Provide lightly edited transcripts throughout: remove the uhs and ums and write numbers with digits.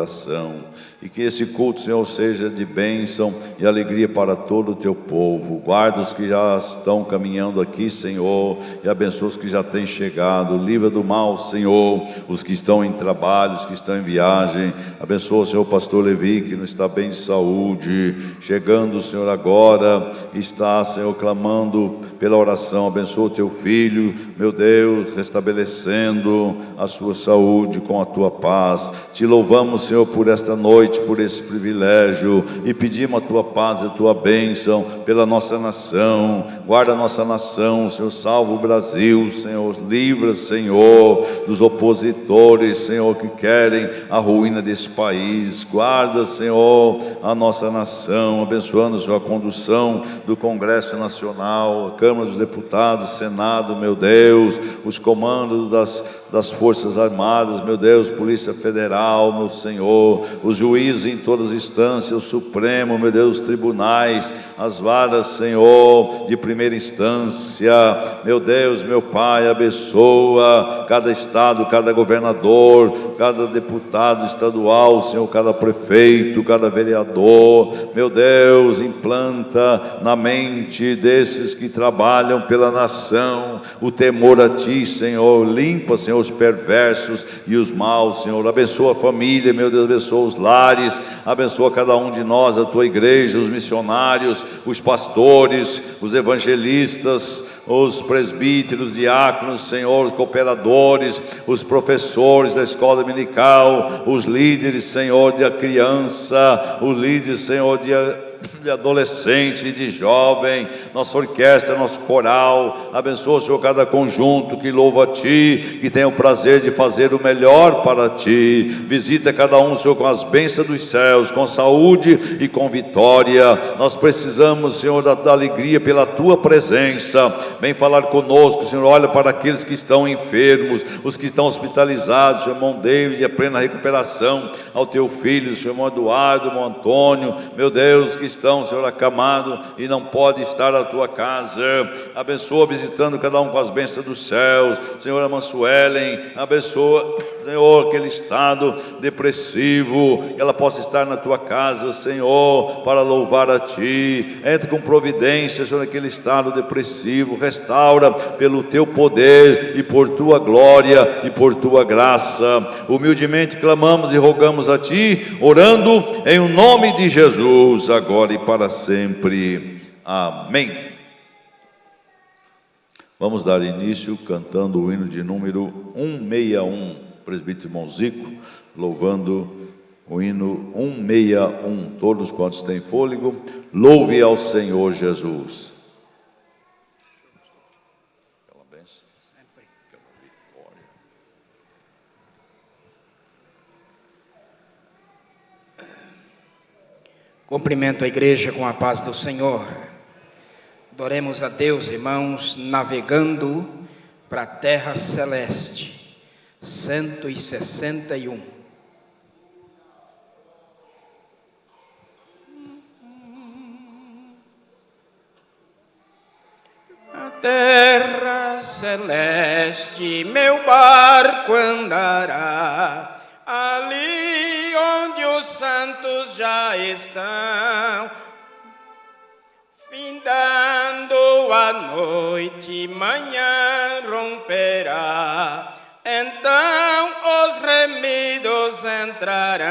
coração. E que esse culto, Senhor, seja de bênção e alegria para todo o teu povo. Guarda os que já estão caminhando aqui, Senhor, e abençoa os que já têm chegado. Livra do mal, Senhor, os que estão em trabalho, os que estão em viagem. Abençoa, Senhor, o pastor Levi, que não está bem de saúde. Chegando, Senhor, agora, está, Senhor, clamando pela oração. Abençoa o teu filho, meu Deus, restabelecendo a sua saúde com a tua paz. Te louvamos, Senhor, por esta noite, por esse privilégio, e pedimos a tua paz e a tua bênção pela nossa nação. Guarda a nossa nação, Senhor, salva o Brasil, Senhor, livra, Senhor, dos opositores, Senhor, que querem a ruína desse país. Guarda, Senhor, a nossa nação, abençoando, Senhor, a condução do Congresso Nacional, a Câmara dos Deputados, Senado, meu Deus, os comandos das Forças Armadas, meu Deus, Polícia Federal, meu Senhor, os juízes em todas as instâncias, o Supremo, meu Deus, os tribunais, as varas, Senhor, de primeira instância, meu Deus, meu Pai, abençoa cada estado, cada governador, cada deputado estadual, Senhor, cada prefeito, cada vereador, meu Deus, implanta na mente desses que trabalham pela nação o temor a Ti, Senhor. Limpa, Senhor, os perversos e os maus, Senhor. Abençoa a família, meu Deus, abençoa os lares, abençoa cada um de nós, a Tua igreja, os missionários, os pastores, os evangelistas, os presbíteros, diáconos, Senhor, os cooperadores, os professores da escola dominical, os líderes, Senhor, de criança, os líderes, Senhor, de adolescente, de jovem, nossa orquestra, nosso coral. Abençoa, Senhor, cada conjunto que louva a Ti, que tem o prazer de fazer o melhor para Ti. Visita cada um, Senhor, com as bênçãos dos céus, com saúde e com vitória. Nós precisamos, Senhor, da alegria pela Tua presença. Vem falar conosco, Senhor. Olha para aqueles que estão enfermos, os que estão hospitalizados, Senhor, irmão David, a plena recuperação ao Teu filho, Senhor, irmão Eduardo, irmão Antônio, meu Deus, que estão, Senhor, acamados e não pode estar na Tua casa. Abençoa, visitando cada um com as bênçãos dos céus. Senhor, a Mansuelen, abençoa, Senhor, aquele estado depressivo, que ela possa estar na Tua casa, Senhor, para louvar a Ti. Entre com providência, Senhor, naquele estado depressivo. Restaura pelo Teu poder e por Tua glória e por Tua graça. Humildemente clamamos e rogamos a Ti, orando em o nome de Jesus, agora e para sempre. Amém. Vamos dar início cantando o hino de número 161, presbítero irmão Zico, louvando o hino 161. Todos quantos têm fôlego, louve ao Senhor Jesus. Aquela bênção, aquela vitória. Cumprimento a igreja com a paz do Senhor. Adoremos a Deus, irmãos, navegando para a terra celeste. 161. A terra celeste meu barco andará, ali onde os santos já estão, findando a noite, manhã romperá, então os remidos entrarão.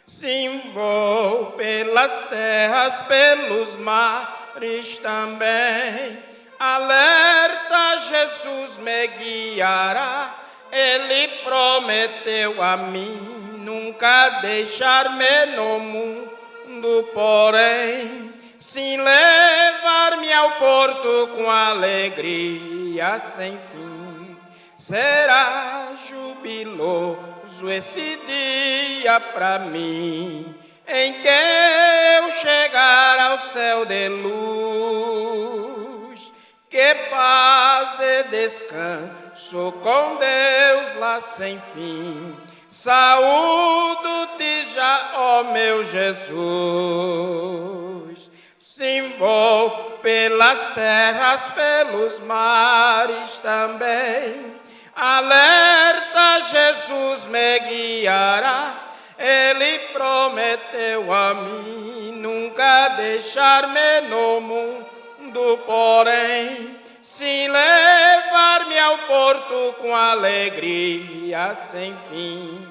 Sim, vou pelas terras, pelos mares também, alerta, Jesus me guiará. Ele prometeu a mim nunca deixar-me no mundo, porém, sim levar-me ao porto com alegria sem fim. Será jubiloso esse dia para mim, em que eu chegar ao céu de luz. Que paz e descanso com Deus lá sem fim. Saúdo-te já, ó meu Jesus. Sim, vou pelas terras, pelos mares também, Alerta, Jesus me guiará. Ele prometeu a mim nunca deixar-me no mundo, porém, se levar-me ao porto com alegria sem fim.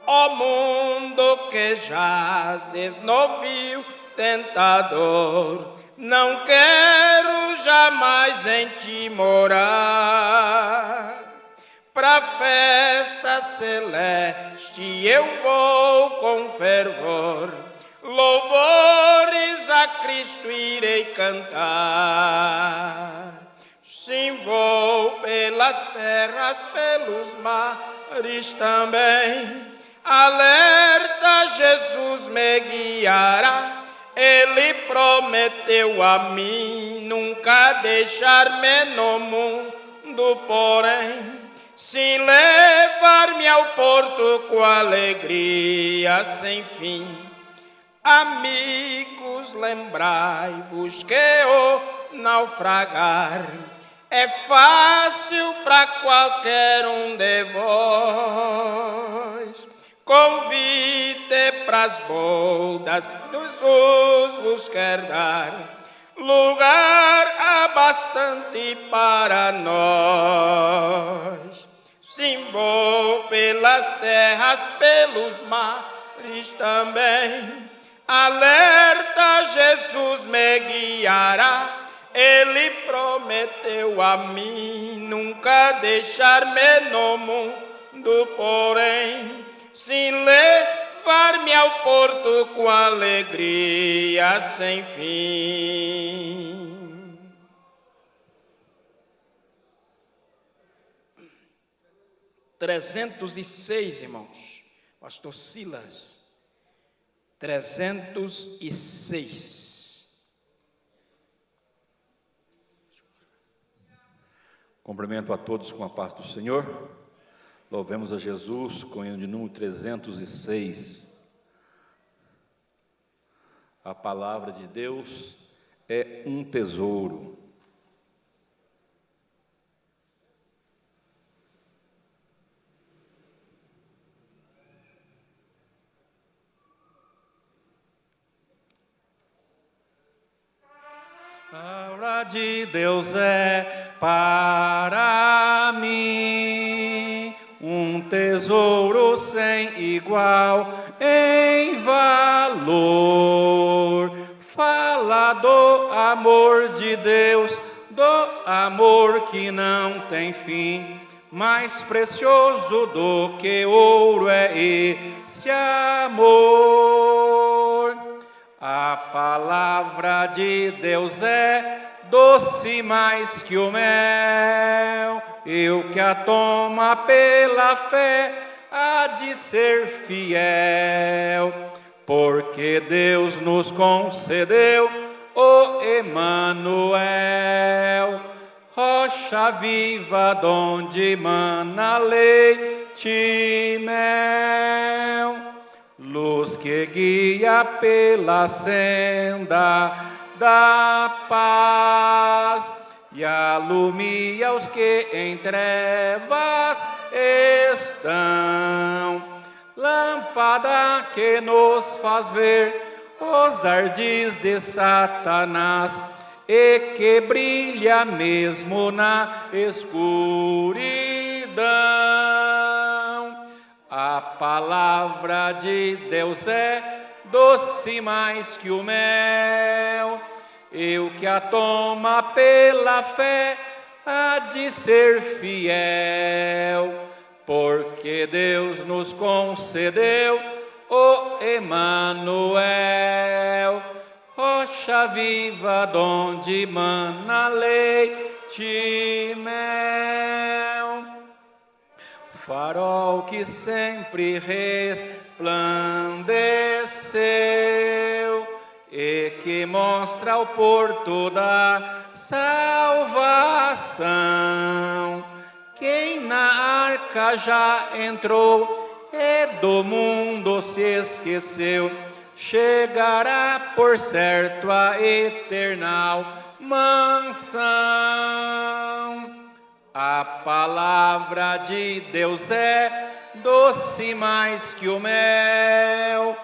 Ó mundo que jazes no vil tentador, não quero jamais em ti morar. Pra festa celeste eu vou com fervor, louvores a Cristo irei cantar. Sim, vou pelas terras, pelos mares também. Alerta, Jesus me guiará. Ele prometeu a mim nunca deixar-me no mundo, porém, se levar-me ao porto com alegria sem fim. Amigos, lembrai-vos que o naufragar é fácil para qualquer um de vós. Convite pras bodas que Jesus vos quer dar, lugar há bastante para nós. Sim, vou pelas terras, pelos mares também. Alerta, Jesus me guiará. Ele prometeu a mim nunca deixar-me no mundo, porém, se levar-me ao porto com alegria sem fim. (306), irmãos. Pastor Silas. 306. Cumprimento a todos com a paz do Senhor. Louvemos a Jesus com o hino de número 306. A palavra de Deus é um tesouro. A palavra de Deus é para mim um tesouro sem igual em valor. Fala do amor de Deus, do amor que não tem fim. Mais precioso do que ouro é esse amor. A palavra de Deus é doce mais que o mel, e o que a toma pela fé há de ser fiel, porque Deus nos concedeu o Emanuel, rocha viva donde mana leite e mel, luz que guia pela senda da paz e alumia os que em trevas estão. Lâmpada que nos faz ver os ardis de Satanás e que brilha mesmo na escuridão. A palavra de Deus é doce mais que o mel, e o que a toma pela fé há de ser fiel, porque Deus nos concedeu o Emanuel, rocha viva donde mana leite e mel, farol que sempre resplandeceu e que mostra o porto da salvação. Quem na arca já entrou e do mundo se esqueceu, chegará por certo à eternal mansão. A palavra de Deus é doce mais que o mel,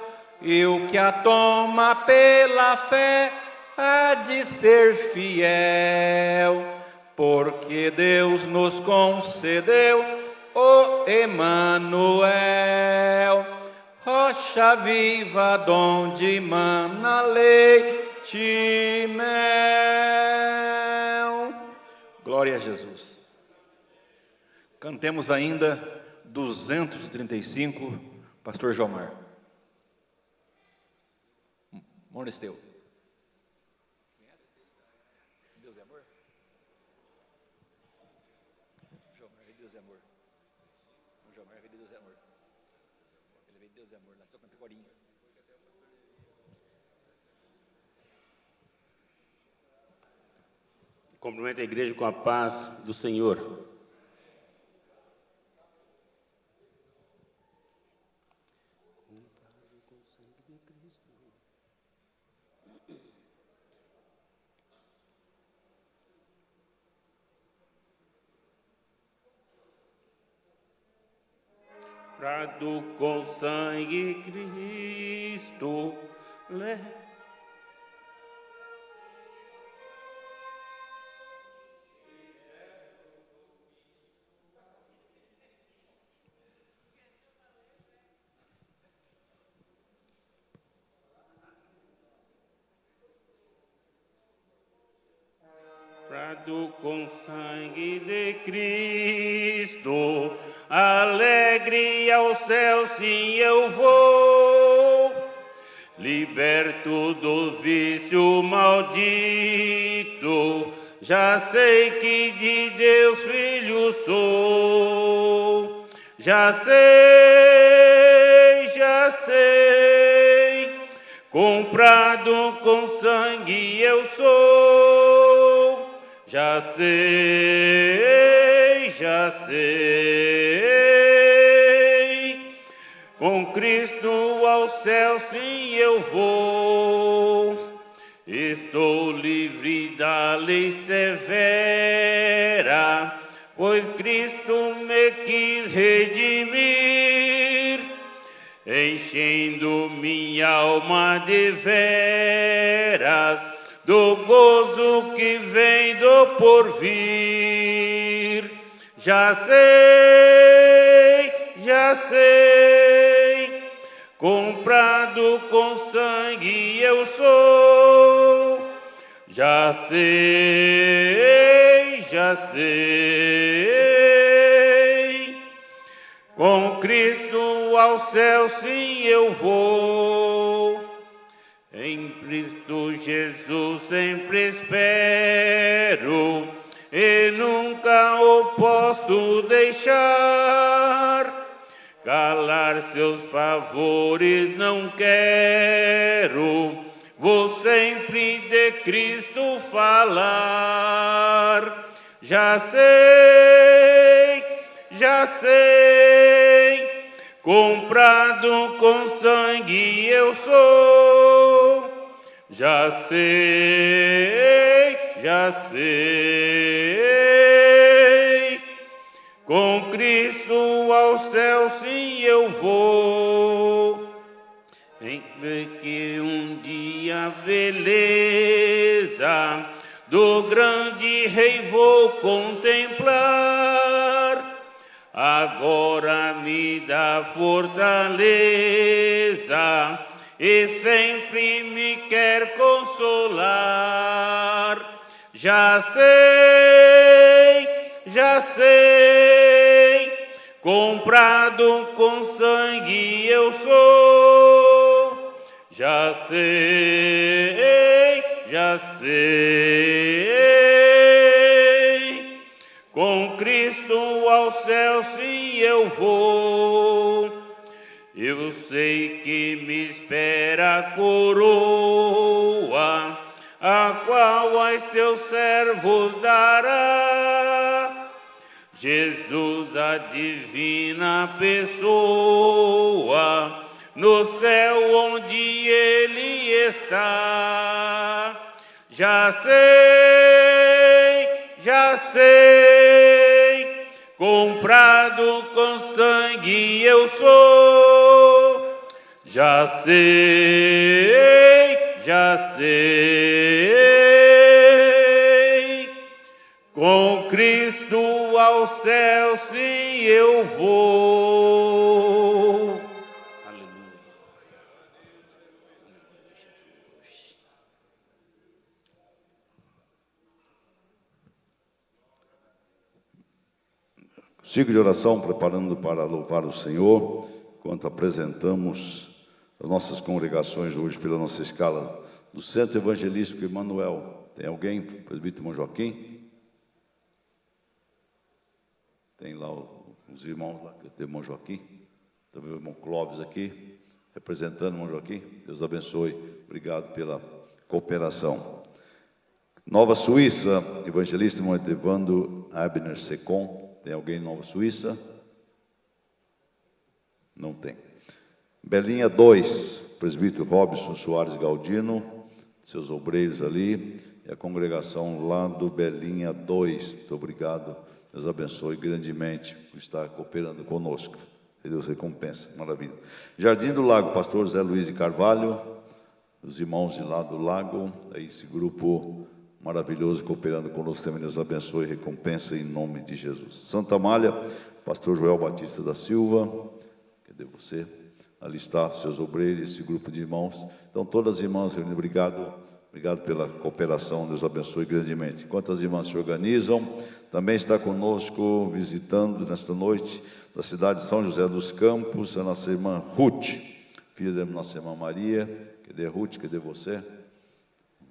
e o que a toma pela fé há de ser fiel, porque Deus nos concedeu o Emanuel, rocha viva donde mana leite e mel. Glória a Jesus. Cantemos ainda 235, pastor Jomar. Monesteu. Deus é amor? Jomar, Deus é amor. O Jomar veio de Deus é amor. Ele veio de Deus é amor, nasceu com a corinha. Cumprimento a igreja com a paz do Senhor. Comprado com sangue Cristo, comprado com sangue de Cristo, alegre ao céu sim eu vou, liberto do vício maldito, já sei que de Deus filho sou, já sei, comprado com sangue eu sou, já sei, com Cristo ao céu sim eu vou, estou livre da lei severa, pois Cristo me quis redimir, enchendo minha alma de veras, do gozo que vem do porvir. Já sei, comprado com sangue eu sou. Já sei, com Cristo ao céu sim eu vou. Em Cristo Jesus sempre espero, e nunca o posso deixar. Calar seus favores não quero, vou sempre de Cristo falar. Já sei, comprado com sangue eu sou. Já sei, com Cristo ao céu sim eu vou. Em que um dia a beleza do grande Rei vou contemplar, agora me dá fortaleza e sempre me quer consolar. Já sei, comprado com sangue eu sou. Já sei, com Cristo ao céu sim eu vou. Eu sei que me espera a coroa, a qual aos seus servos dará. Jesus, a divina pessoa, no céu onde Ele está. Já sei, comprado com sangue eu sou. Já sei, com Cristo ao céu sim eu vou. Aleluia. Ciclo de oração, preparando para louvar o Senhor, enquanto apresentamos as nossas congregações hoje pela nossa escala do Centro Evangelístico Emmanuel. Tem alguém? Presbítero irmão Joaquim? Tem lá os irmãos lá, tem o irmão Joaquim, também o irmão Clóvis aqui, representando o irmão Joaquim. Deus abençoe, obrigado pela cooperação. Nova Suíça, evangelista irmão Evandro Abner Secom. Tem alguém em Nova Suíça? Não tem. Belinha 2, presbítero Robson Soares Galdino, seus obreiros ali, e a congregação lá do Belinha 2. Muito obrigado, Deus abençoe grandemente por estar cooperando conosco. Que Deus recompensa, maravilha. Jardim do Lago, pastor José Luiz de Carvalho, os irmãos de lá do Lago, esse grupo maravilhoso cooperando conosco também. Deus abençoe e recompensa em nome de Jesus. Santa Malha, pastor Joel Batista da Silva, cadê você? Ali está, seus obreiros, esse grupo de irmãos. Então, todas as irmãs, obrigado pela cooperação, Deus abençoe grandemente. Enquanto as irmãs se organizam, também está conosco, visitando nesta noite, da cidade de São José dos Campos, a nossa irmã Ruth, filha da nossa irmã Maria. Cadê a Ruth? Cadê você?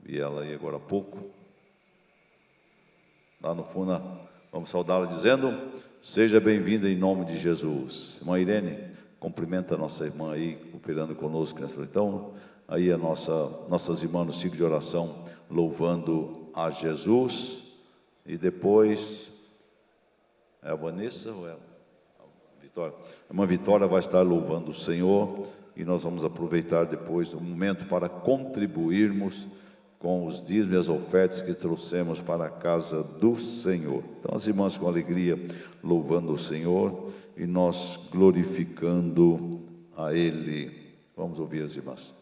Vi ela aí agora há pouco. Lá no fundo, vamos saudá-la dizendo: seja bem-vinda em nome de Jesus. Irmã Irene, cumprimenta a nossa irmã aí, cooperando conosco nessa. Então, aí nossas irmãs no ciclo de oração, louvando a Jesus. E depois, é a Vanessa ou é a Vitória? A irmã Vitória vai estar louvando o Senhor. E nós vamos aproveitar depois um momento para contribuirmos com os dízimos e as ofertas que trouxemos para a casa do Senhor. Então, as irmãs com alegria louvando o Senhor e nós glorificando a Ele. Vamos ouvir as irmãs.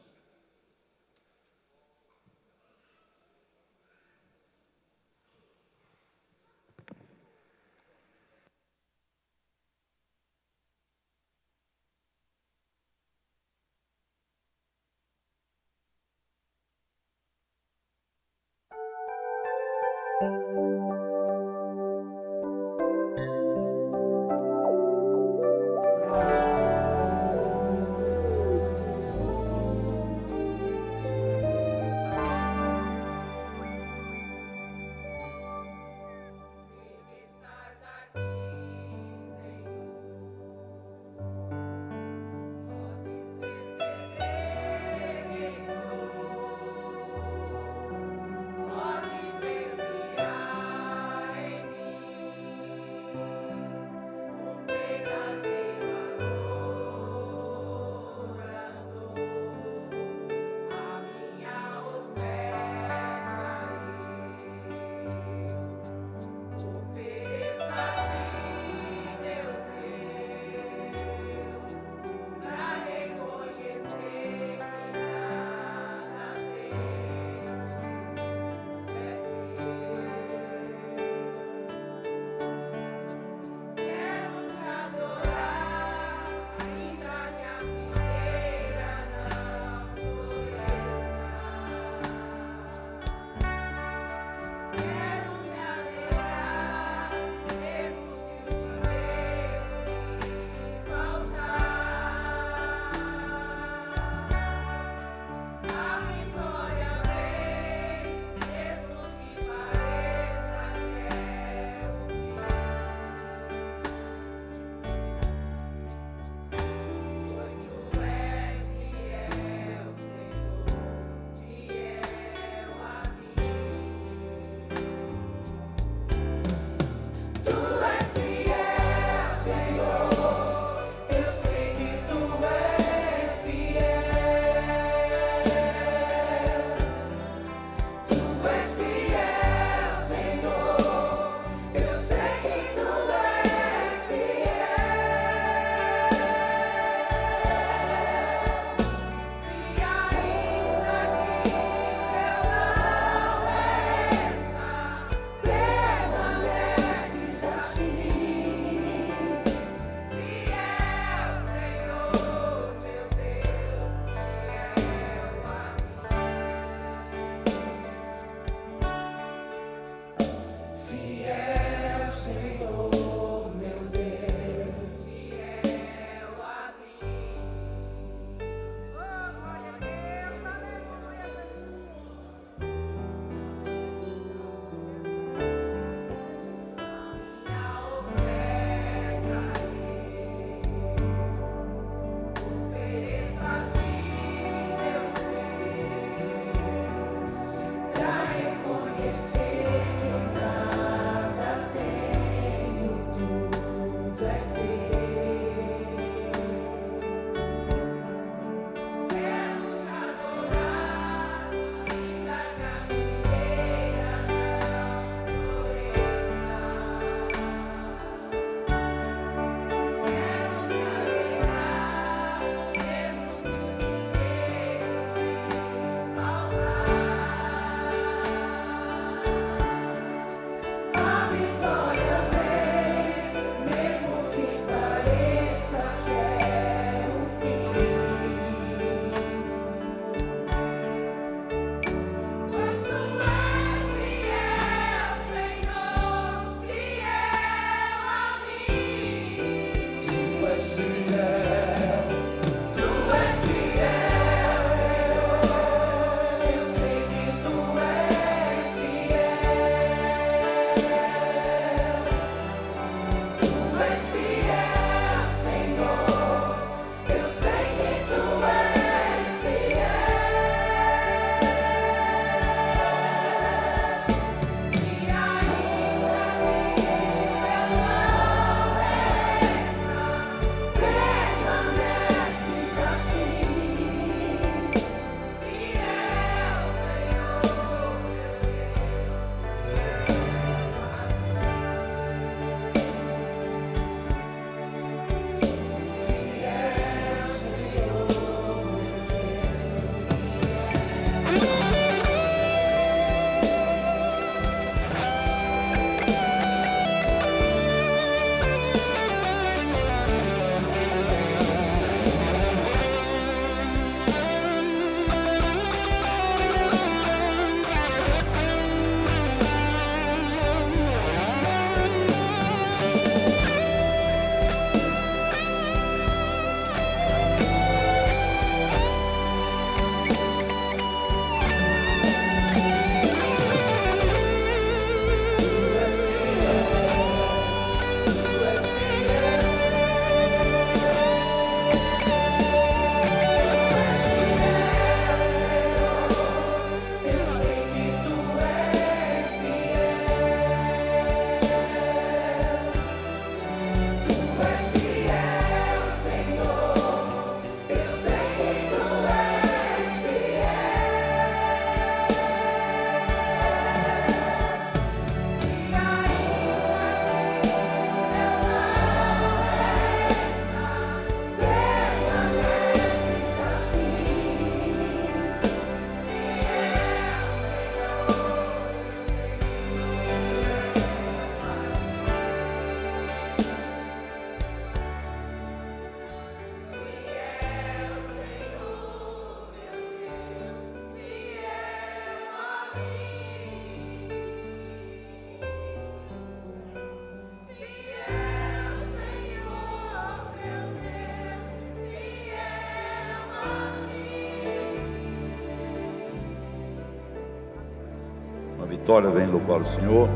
A Vitória vem louvar o Senhor.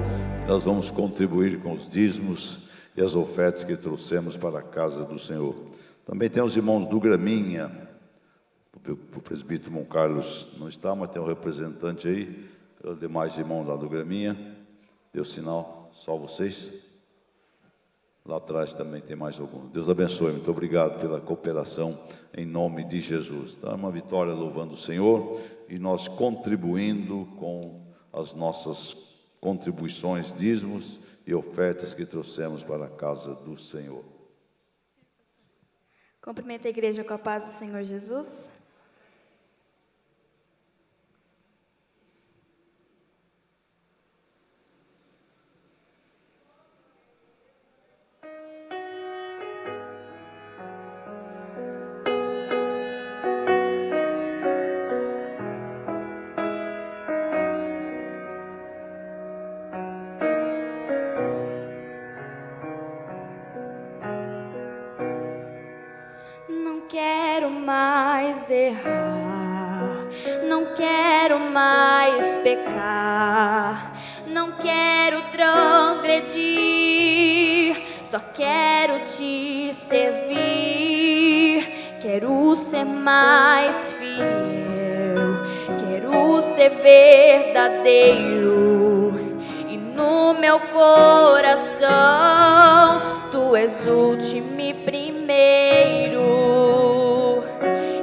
Nós vamos contribuir com os dízimos e as ofertas que trouxemos para a casa do Senhor. Também tem os irmãos do Graminha. O presbítero irmão Carlos não está, mas tem um representante aí. Os demais irmãos lá do Graminha. Deu sinal, só vocês. Lá atrás também tem mais alguns. Deus abençoe, muito obrigado pela cooperação em nome de Jesus. Então, é uma vitória louvando o Senhor e nós contribuindo com as nossas contribuições, dízimos e ofertas que trouxemos para a casa do Senhor. Cumprimento a igreja com a paz do Senhor Jesus. Não quero mais errar, não quero mais pecar, não quero transgredir, só quero te servir. Quero ser mais fiel, quero ser verdadeiro, e no meu coração tu és último e primeiro.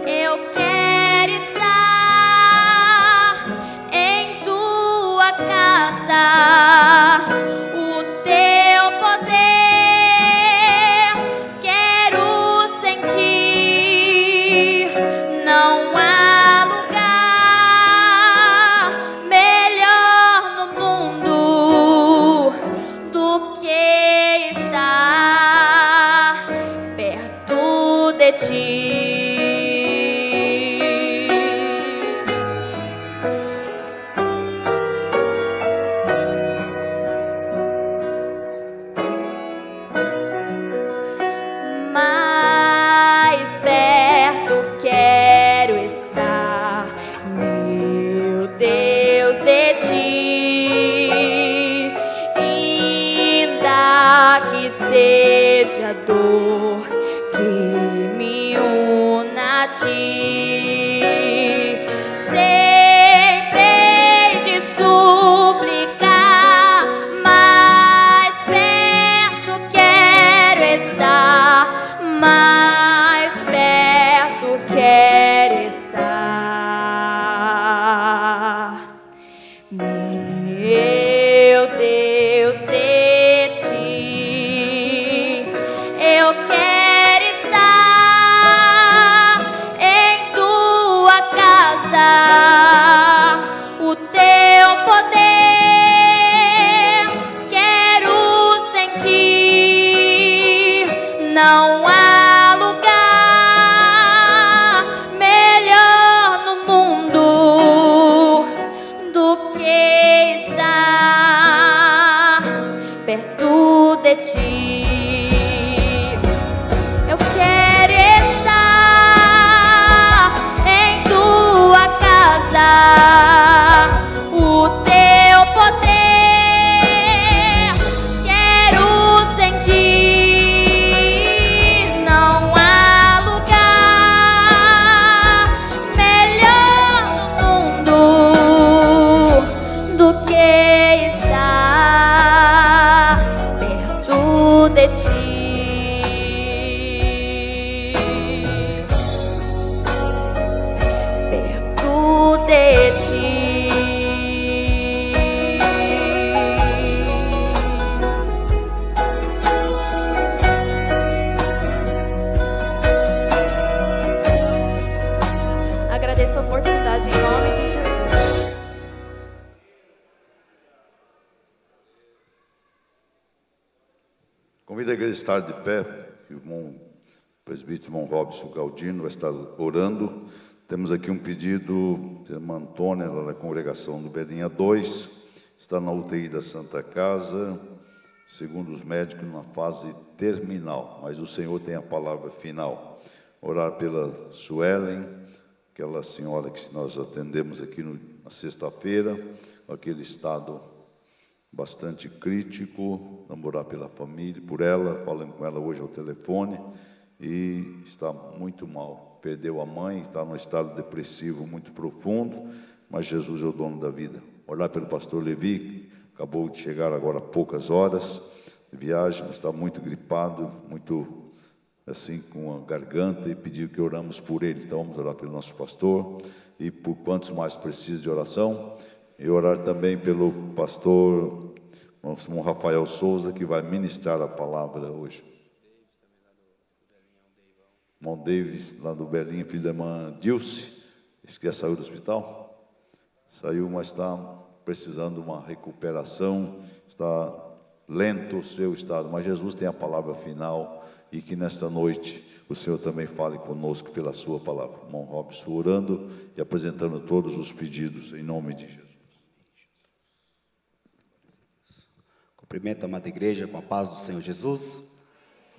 Eu quero estar em tua casa, o teu poder quero sentir. Não há lugar melhor no mundo do que estar perto de ti. Mais perto quero estar, meu Deus, de ti. Ainda que seja dor que me una a ti, sempre hei de suplicar. Mais perto quero estar, mais perto quero estar, meu Deus, de ti. Eu quero estar em tua casa, o teu poder quero sentir. Não há lugar melhor no mundo do que estar perto de ti. Eu quero estar em tua casa, o teu poder quero sentir. Não há lugar melhor no mundo do que estar perto de ti. Perto de ti. Agradeço a oportunidade em nome de Jesus. Convido a igreja a estar de pé. O presbítero irmão Robson Galdino vai estar orando. Temos aqui um pedido da irmã Antônia, lá da congregação do Belinha 2, está na UTI da Santa Casa, segundo os médicos, na fase terminal, mas o Senhor tem a palavra final. Orar pela Suelen, aquela senhora que nós atendemos aqui na sexta-feira, com aquele estado bastante crítico, namorar pela família, por ela, falando com ela hoje ao telefone, e está muito mal, perdeu a mãe, está num estado depressivo muito profundo, mas Jesus é o dono da vida. Orar pelo pastor Levi, acabou de chegar agora há poucas horas de viagem, mas está muito gripado, muito assim com a garganta, e pediu que oramos por ele. Então vamos orar pelo nosso pastor e por quantos mais precisam de oração, e orar também pelo pastor irmão Rafael Souza, que vai ministrar a palavra hoje. Irmão Davis, lá do Belinho, filho da irmã Dilce, que já saiu do hospital, saiu, mas está precisando de uma recuperação, está lento o seu estado, mas Jesus tem a palavra final, e que nesta noite o Senhor também fale conosco pela sua palavra. Irmão Robson orando e apresentando todos os pedidos em nome de Jesus. Cumprimento a amada igreja com a paz do Senhor Jesus.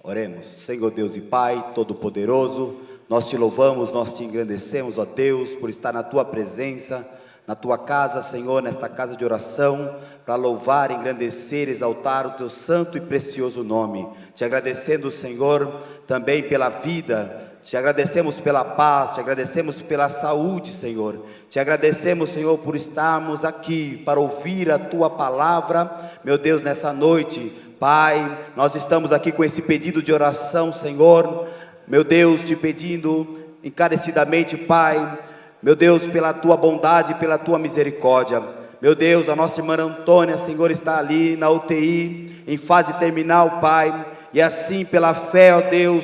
Oremos. Senhor Deus e Pai Todo-Poderoso, nós te louvamos, nós te engrandecemos, ó Deus, por estar na tua presença, na tua casa, Senhor, nesta casa de oração, para louvar, engrandecer, exaltar o teu santo e precioso nome. Te agradecendo, Senhor, também pela vida, te agradecemos pela paz, te agradecemos pela saúde, Senhor. Te agradecemos, Senhor, por estarmos aqui para ouvir a tua palavra, meu Deus, nessa noite. Pai, nós estamos aqui com esse pedido de oração, Senhor, meu Deus, te pedindo encarecidamente, Pai, meu Deus, pela tua bondade, pela tua misericórdia. Meu Deus, a nossa irmã Antônia, Senhor, está ali na UTI, em fase terminal, Pai, e assim pela fé, ó Deus,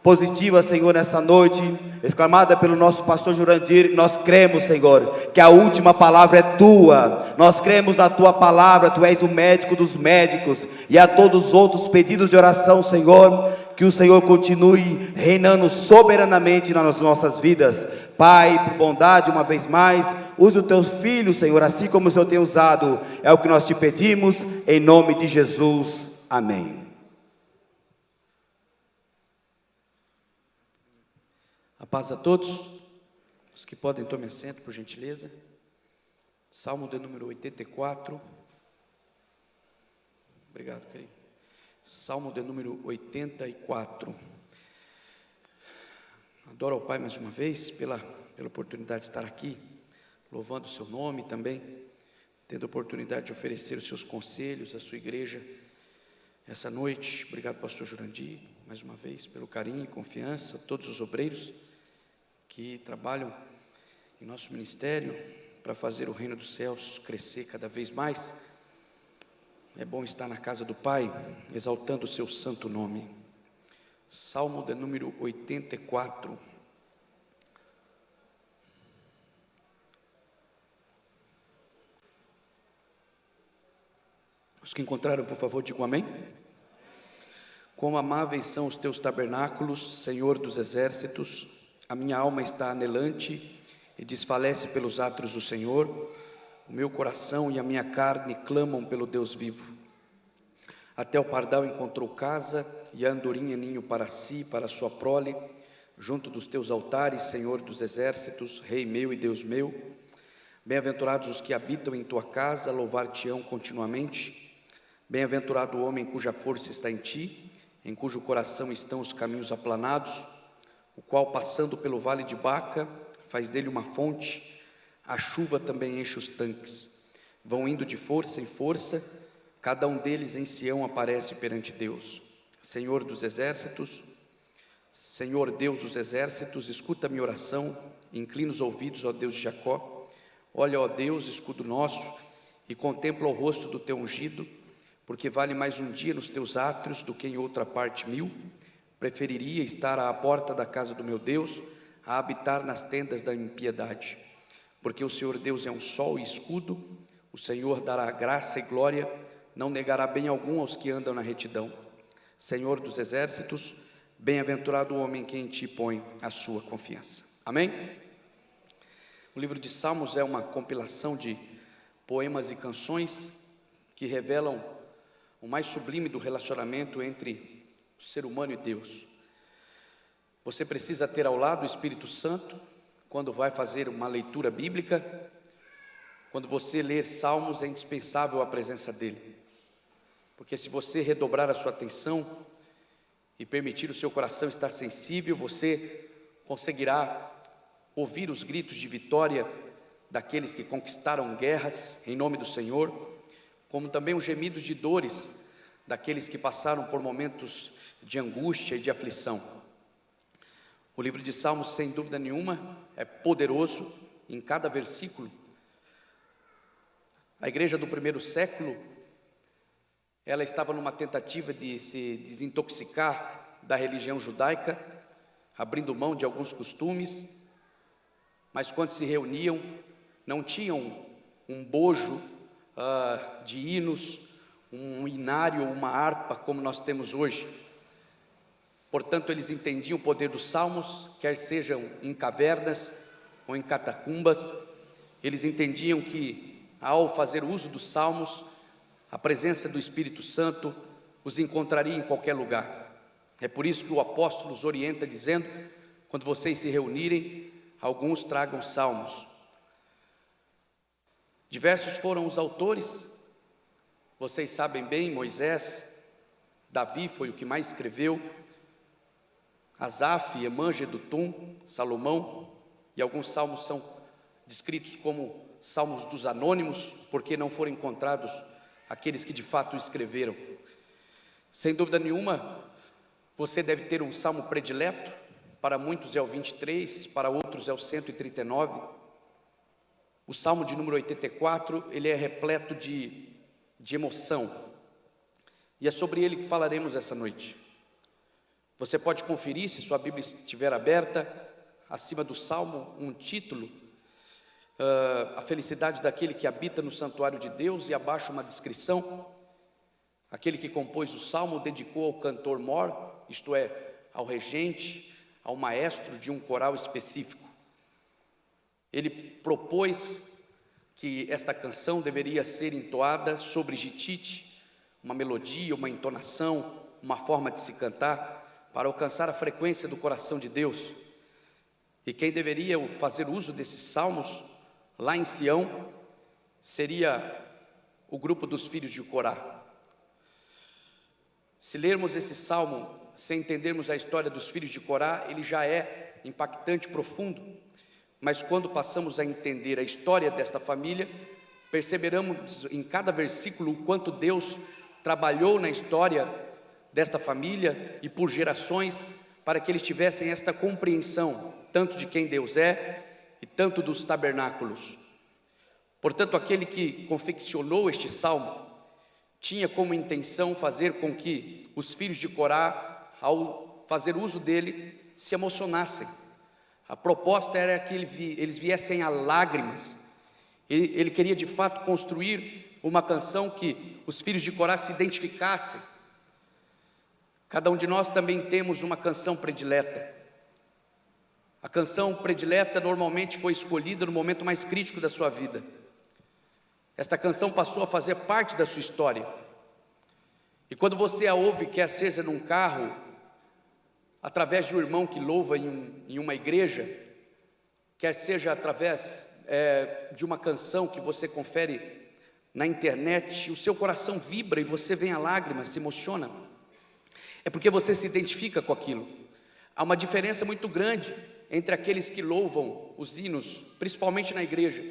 positiva, Senhor, nessa noite, exclamada pelo nosso pastor Jurandir, nós cremos, Senhor, que a última palavra é tua, nós cremos na tua palavra, tu és o médico dos médicos, e a todos os outros pedidos de oração, Senhor, que o Senhor continue reinando soberanamente nas nossas vidas. Pai, por bondade, uma vez mais, use o teu filho, Senhor, assim como o Senhor tem usado, é o que nós te pedimos, em nome de Jesus, amém. A paz a todos, os que podem tomar assento, por gentileza. Salmo de número 84. Obrigado, querido. Salmo de número 84. Adoro ao Pai mais uma vez, pela oportunidade de estar aqui, louvando o seu nome também, tendo a oportunidade de oferecer os seus conselhos à sua igreja essa noite. Obrigado, pastor Jurandir, mais uma vez, pelo carinho e confiança, todos os obreiros que trabalham em nosso ministério para fazer o reino dos céus crescer cada vez mais. É bom estar na casa do Pai, exaltando o seu santo nome. Salmo de número 84. Os que encontraram, por favor, digam amém. Quão amáveis são os teus tabernáculos, Senhor dos exércitos. A minha alma está anelante e desfalece pelos átrios do Senhor. O meu coração e a minha carne clamam pelo Deus vivo. Até o pardal encontrou casa, e a andorinha ninho para si e para sua prole, junto dos teus altares, Senhor dos exércitos, Rei meu e Deus meu. Bem-aventurados os que habitam em tua casa, louvar-te-ão continuamente. Bem-aventurado o homem cuja força está em ti, em cujo coração estão os caminhos aplanados, o qual, passando pelo vale de Baca, faz dele uma fonte, a chuva também enche os tanques. Vão indo de força em força, cada um deles em Sião aparece perante Deus. Senhor dos exércitos, Senhor Deus dos exércitos, escuta a minha oração, inclina os ouvidos, ó Deus de Jacó. Olha, ó Deus, escudo nosso, e contempla o rosto do teu ungido, porque vale mais um dia nos teus átrios do que em outra parte 1000. Preferiria estar à porta da casa do meu Deus, a habitar nas tendas da impiedade. Porque o Senhor Deus é um sol e escudo, o Senhor dará graça e glória, não negará bem algum aos que andam na retidão. Senhor dos exércitos, bem-aventurado o homem que em ti põe a sua confiança. Amém? O livro de Salmos é uma compilação de poemas e canções que revelam o mais sublime do relacionamento entre o ser humano e Deus. Você precisa ter ao lado o Espírito Santo, quando vai fazer uma leitura bíblica, quando você ler Salmos, é indispensável a presença dele. Porque se você redobrar a sua atenção e permitir o seu coração estar sensível, você conseguirá ouvir os gritos de vitória daqueles que conquistaram guerras em nome do Senhor, como também os gemidos de dores daqueles que passaram por momentos de angústia e de aflição. O livro de Salmos, sem dúvida nenhuma, é poderoso em cada versículo. A igreja do primeiro século, ela estava numa tentativa de se desintoxicar da religião judaica, abrindo mão de alguns costumes, mas quando se reuniam, não tinham um bojo de hinos, um inário, uma harpa, como nós temos hoje. Portanto, eles entendiam o poder dos salmos, quer sejam em cavernas ou em catacumbas. Eles entendiam que, ao fazer uso dos salmos, a presença do Espírito Santo os encontraria em qualquer lugar. É por isso que o apóstolo os orienta dizendo: quando vocês se reunirem, alguns tragam salmos. Diversos foram os autores, vocês sabem bem, Moisés, Davi foi o que mais escreveu, Asaf, Emã, Jedutum, Salomão, e alguns salmos são descritos como salmos dos anônimos, porque não foram encontrados aqueles que de fato escreveram. Sem dúvida nenhuma, você deve ter um salmo predileto. Para muitos é o 23, para outros é o 139. O salmo de número 84, ele é repleto de emoção, e é sobre ele que falaremos essa noite. Você pode conferir, se sua Bíblia estiver aberta, acima do salmo, um título, a felicidade daquele que habita no santuário de Deus, e abaixo uma descrição. Aquele que compôs o salmo dedicou ao cantor mor, isto é, ao regente, ao maestro de um coral específico. Ele propôs que esta canção deveria ser entoada sobre gitite, uma melodia, uma entonação, uma forma de se cantar, para alcançar a frequência do coração de Deus. E quem deveria fazer uso desses salmos, lá em Sião, seria o grupo dos filhos de Corá. Se lermos esse salmo sem entendermos a história dos filhos de Corá, ele já é impactante, profundo, mas quando passamos a entender a história desta família, perceberemos em cada versículo o quanto Deus trabalhou na história desta família e por gerações, para que eles tivessem esta compreensão, tanto de quem Deus é e tanto dos tabernáculos. Portanto, aquele que confeccionou este salmo tinha como intenção fazer com que os filhos de Corá, ao fazer uso dele, se emocionassem. A proposta era que eles viessem a lágrimas. Ele queria de fato construir uma canção que os filhos de Corá se identificassem. Cada um de nós também temos uma canção predileta. A canção predileta normalmente foi escolhida no momento mais crítico da sua vida. Esta canção passou a fazer parte da sua história. E quando você a ouve, quer seja num carro, através de um irmão que louva em uma igreja, quer seja através de uma canção que você confere na internet, o seu coração vibra e você vem a lágrimas, se emociona. É porque você se identifica com aquilo. Há uma diferença muito grande entre aqueles que louvam os hinos, principalmente na igreja.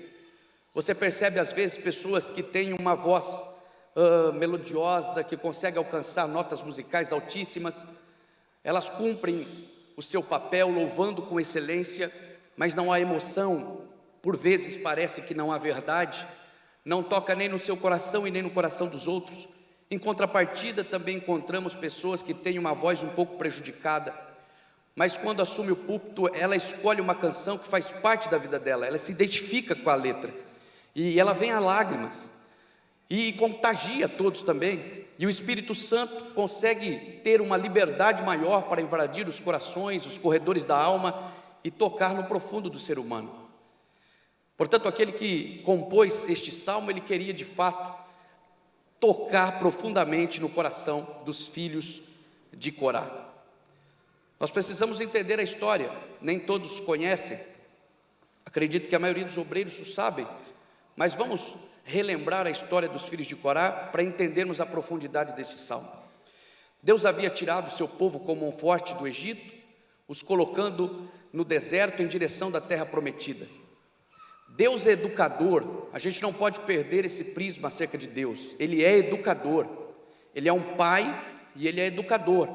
Você percebe às vezes pessoas que têm uma voz melodiosa, que consegue alcançar notas musicais altíssimas. Elas cumprem o seu papel louvando com excelência, mas não há emoção. Por vezes parece que não há verdade, não toca nem no seu coração e nem no coração dos outros. Em contrapartida, também encontramos pessoas que têm uma voz um pouco prejudicada, mas quando assume o púlpito, ela escolhe uma canção que faz parte da vida dela, ela se identifica com a letra, e ela vem a lágrimas, e contagia todos também, e o Espírito Santo consegue ter uma liberdade maior para invadir os corações, os corredores da alma, e tocar no profundo do ser humano. Portanto, aquele que compôs este salmo, ele queria de fato tocar profundamente no coração dos filhos de Corá. Nós precisamos entender a história, nem todos conhecem. Acredito que a maioria dos obreiros o sabem, mas vamos relembrar a história dos filhos de Corá para entendermos a profundidade desse salmo. Deus havia tirado o seu povo com mão forte do Egito, os colocando no deserto em direção da terra prometida. Deus é educador, a gente não pode perder esse prisma acerca de Deus. Ele é educador, Ele é um pai e Ele é educador.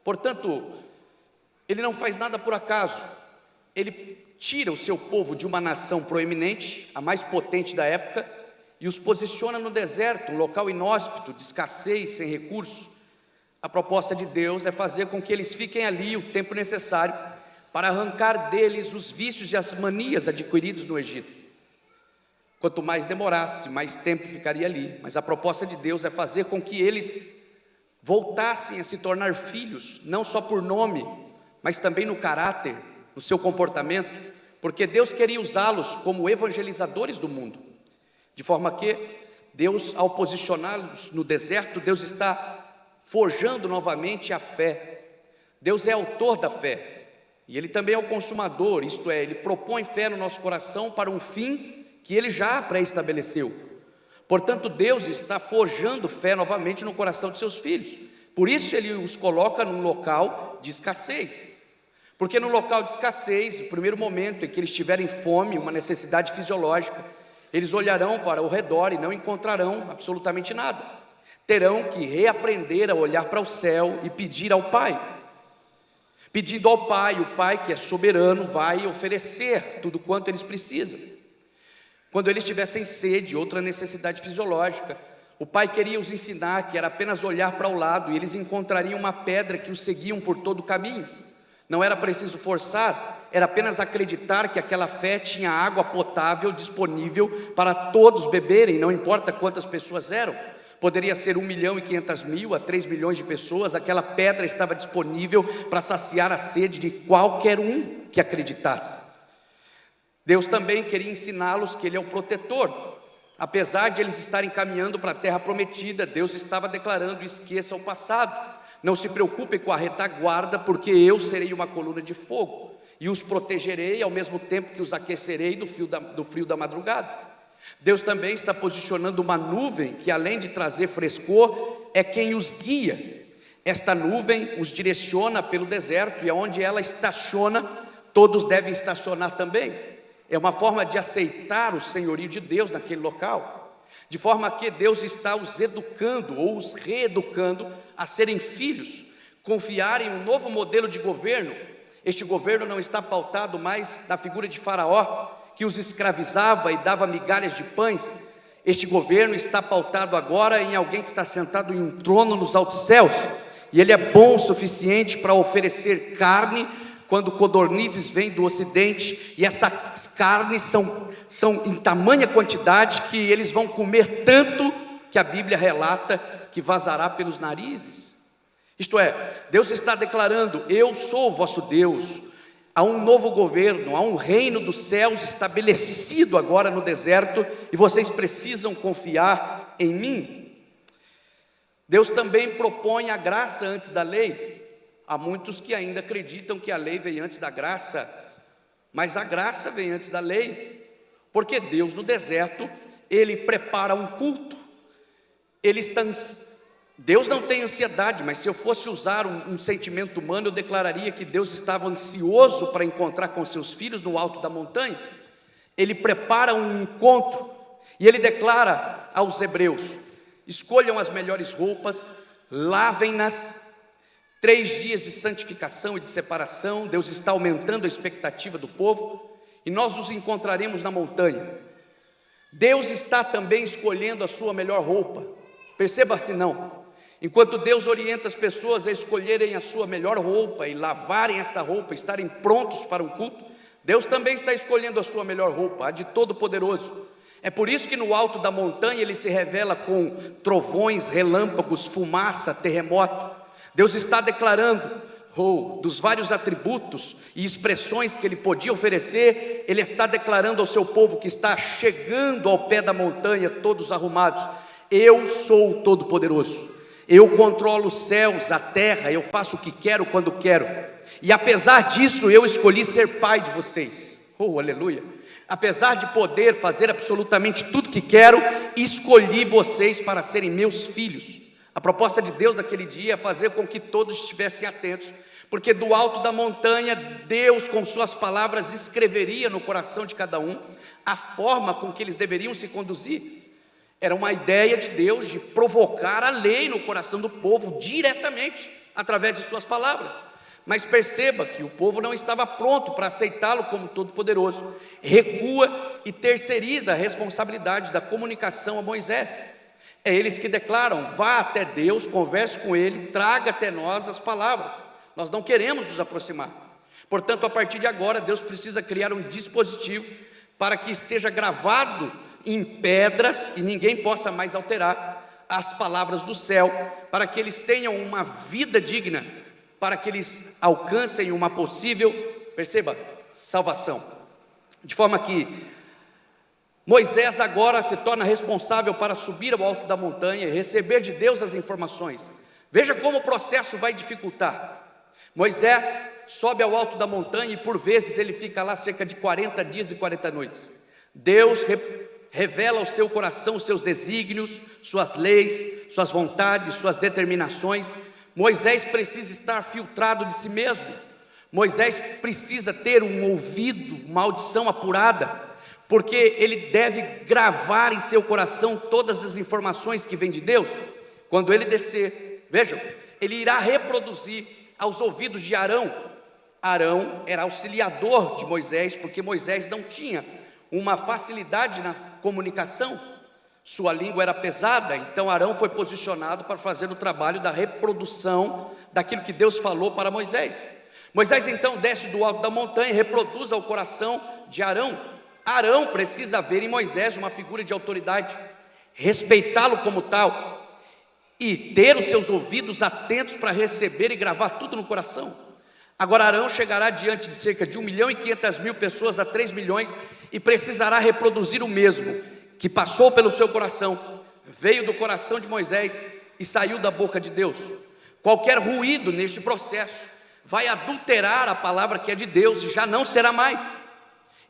Portanto, Ele não faz nada por acaso. Ele tira o seu povo de uma nação proeminente, a mais potente da época, e os posiciona no deserto, um local inóspito, de escassez, sem recursos. A proposta de Deus é fazer com que eles fiquem ali o tempo necessário para arrancar deles os vícios e as manias adquiridos no Egito. Quanto mais demorasse, mais tempo ficaria ali, mas a proposta de Deus é fazer com que eles voltassem a se tornar filhos, não só por nome, mas também no caráter, no seu comportamento, porque Deus queria usá-los como evangelizadores do mundo, de forma que Deus, ao posicioná-los no deserto, Deus está forjando novamente a fé. Deus é autor da fé, e Ele também é o consumador, isto é, Ele propõe fé no nosso coração para um fim que Ele já pré-estabeleceu. Portanto, Deus está forjando fé novamente no coração de seus filhos, por isso Ele os coloca num local de escassez, porque no local de escassez, no primeiro momento em que eles tiverem fome, uma necessidade fisiológica, eles olharão para o redor e não encontrarão absolutamente nada, terão que reaprender a olhar para o céu e pedir ao Pai. Pedindo ao Pai, o Pai que é soberano vai oferecer tudo quanto eles precisam. Quando eles tivessem sede, outra necessidade fisiológica, o Pai queria os ensinar que era apenas olhar para o lado e eles encontrariam uma pedra que os seguiam por todo o caminho. Não era preciso forçar, era apenas acreditar que aquela fé tinha água potável disponível para todos beberem, não importa quantas pessoas eram. Poderia ser 1.500.000 a 3 milhões de pessoas, aquela pedra estava disponível para saciar a sede de qualquer um que acreditasse. Deus também queria ensiná-los que Ele é o protetor. Apesar de eles estarem caminhando para a terra prometida, Deus estava declarando: esqueça o passado, não se preocupe com a retaguarda, porque eu serei uma coluna de fogo, e os protegerei ao mesmo tempo que os aquecerei do frio da madrugada. Deus também está posicionando uma nuvem que, além de trazer frescor, é quem os guia. Esta nuvem os direciona pelo deserto, e aonde ela estaciona, todos devem estacionar também. É uma forma de aceitar o senhorio de Deus naquele local, de forma que Deus está os educando ou os reeducando a serem filhos, confiarem em um novo modelo de governo. Este governo não está pautado mais na figura de Faraó, que os escravizava e dava migalhas de pães. Este governo está pautado agora em alguém que está sentado em um trono nos altos céus, e Ele é bom o suficiente para oferecer carne quando codornizes vêm do ocidente, e essas carnes são em tamanha quantidade que eles vão comer tanto que a Bíblia relata que vazará pelos narizes. Isto é, Deus está declarando: eu sou o vosso Deus. Há um novo governo, há um reino dos céus estabelecido agora no deserto, e vocês precisam confiar em mim. Deus também propõe a graça antes da lei. Há muitos que ainda acreditam que a lei veio antes da graça, mas a graça vem antes da lei, porque Deus no deserto, Ele prepara um culto. Deus não tem ansiedade, mas se eu fosse usar um sentimento humano, eu declararia que Deus estava ansioso para encontrar com seus filhos no alto da montanha. Ele prepara um encontro, e Ele declara aos hebreus: escolham as melhores roupas, lavem-nas. 3 dias de santificação e de separação. Deus está aumentando a expectativa do povo, e nós os encontraremos na montanha. Deus está também escolhendo a sua melhor roupa. Perceba-se não, enquanto Deus orienta as pessoas a escolherem a sua melhor roupa e lavarem essa roupa, estarem prontos para um culto, Deus também está escolhendo a sua melhor roupa, a de Todo-Poderoso. É por isso que no alto da montanha Ele se revela com trovões, relâmpagos, fumaça, terremoto. Deus está declarando, dos vários atributos e expressões que Ele podia oferecer, Ele está declarando ao seu povo que está chegando ao pé da montanha, todos arrumados: eu sou o Todo-Poderoso, eu controlo os céus, a terra, eu faço o que quero, quando quero, e apesar disso eu escolhi ser pai de vocês. Oh, aleluia! Apesar de poder fazer absolutamente tudo que quero, escolhi vocês para serem meus filhos. A proposta de Deus naquele dia é fazer com que todos estivessem atentos, porque do alto da montanha, Deus com suas palavras escreveria no coração de cada um a forma com que eles deveriam se conduzir. Era uma ideia de Deus de provocar a lei no coração do povo diretamente, através de suas palavras. Mas perceba que o povo não estava pronto para aceitá-lo como todo-poderoso. Recua e terceiriza a responsabilidade da comunicação a Moisés. É eles que declaram: vá até Deus, converse com Ele, traga até nós as palavras. Nós não queremos nos aproximar. Portanto, a partir de agora, Deus precisa criar um dispositivo para que esteja gravado em pedras e ninguém possa mais alterar as palavras do céu, para que eles tenham uma vida digna, para que eles alcancem uma possível, perceba, salvação. De forma que Moisés agora se torna responsável para subir ao alto da montanha e receber de Deus as informações. Veja como o processo vai dificultar. Moisés sobe ao alto da montanha e por vezes ele fica lá cerca de 40 dias e 40 noites. Deus revela ao seu coração os seus desígnios, suas leis, suas vontades, suas determinações. Moisés precisa estar filtrado de si mesmo. Moisés precisa ter um ouvido, uma audição apurada, porque ele deve gravar em seu coração todas as informações que vêm de Deus. Quando ele descer, vejam, ele irá reproduzir aos ouvidos de Arão. Arão era auxiliador de Moisés, porque Moisés não tinha uma facilidade na comunicação, sua língua era pesada, então Arão foi posicionado para fazer o trabalho da reprodução daquilo que Deus falou para Moisés. Moisés então desce do alto da montanha e reproduz ao coração de Arão. Arão precisa ver em Moisés uma figura de autoridade, respeitá-lo como tal, e ter os seus ouvidos atentos para receber e gravar tudo no coração. Agora Arão chegará diante de cerca de 1.500.000 pessoas a 3 milhões e precisará reproduzir o mesmo que passou pelo seu coração, veio do coração de Moisés e saiu da boca de Deus. Qualquer ruído neste processo vai adulterar a palavra que é de Deus e já não será mais.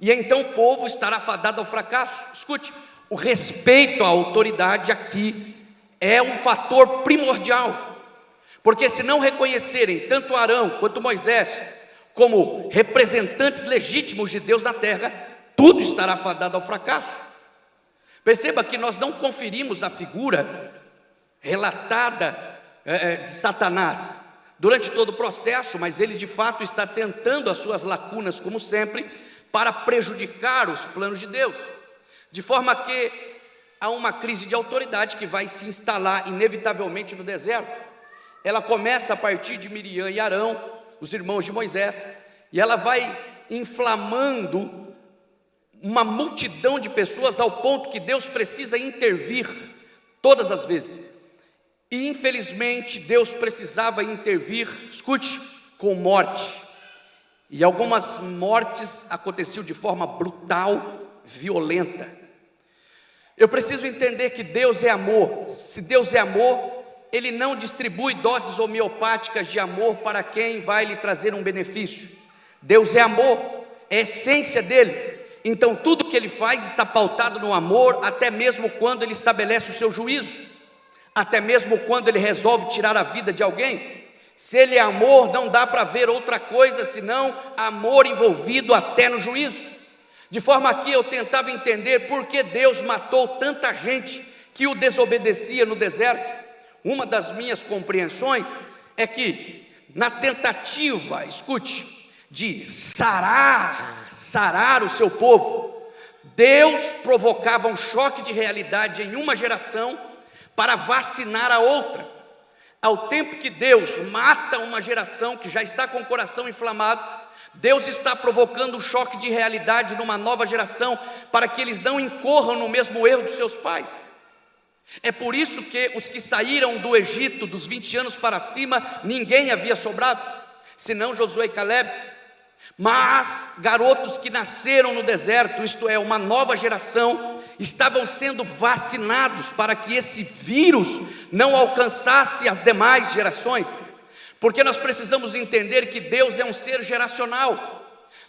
E então o povo estará fadado ao fracasso. Escute, o respeito à autoridade aqui é um fator primordial, porque se não reconhecerem tanto Arão quanto Moisés como representantes legítimos de Deus na terra, tudo estará fadado ao fracasso. Perceba que nós não conferimos a figura relatada de Satanás durante todo o processo, mas ele de fato está tentando as suas lacunas, como sempre, para prejudicar os planos de Deus, de forma que há uma crise de autoridade que vai se instalar inevitavelmente no deserto. Ela começa a partir de Miriam e Arão, os irmãos de Moisés, e ela vai inflamando uma multidão de pessoas ao ponto que Deus precisa intervir todas as vezes. E infelizmente Deus precisava intervir, escute, com morte. E algumas mortes aconteciam de forma brutal, violenta. Eu preciso entender que Deus é amor. Se Deus é amor, Ele não distribui doses homeopáticas de amor para quem vai lhe trazer um benefício. Deus é amor, é a essência dele. Então tudo que Ele faz está pautado no amor, até mesmo quando Ele estabelece o seu juízo, até mesmo quando Ele resolve tirar a vida de alguém. Se Ele é amor, não dá para ver outra coisa senão amor envolvido até no juízo. De forma que eu tentava entender por que Deus matou tanta gente que o desobedecia no deserto. Uma das minhas compreensões é que na tentativa, escute, de sarar o seu povo, Deus provocava um choque de realidade em uma geração para vacinar a outra. Ao tempo que Deus mata uma geração que já está com o coração inflamado, Deus está provocando um choque de realidade numa nova geração, para que eles não incorram no mesmo erro dos seus pais. É por isso que os que saíram do Egito dos 20 anos para cima, ninguém havia sobrado, senão Josué e Caleb. Mas garotos que nasceram no deserto, isto é, uma nova geração, estavam sendo vacinados para que esse vírus não alcançasse as demais gerações. Porque nós precisamos entender que Deus é um ser geracional.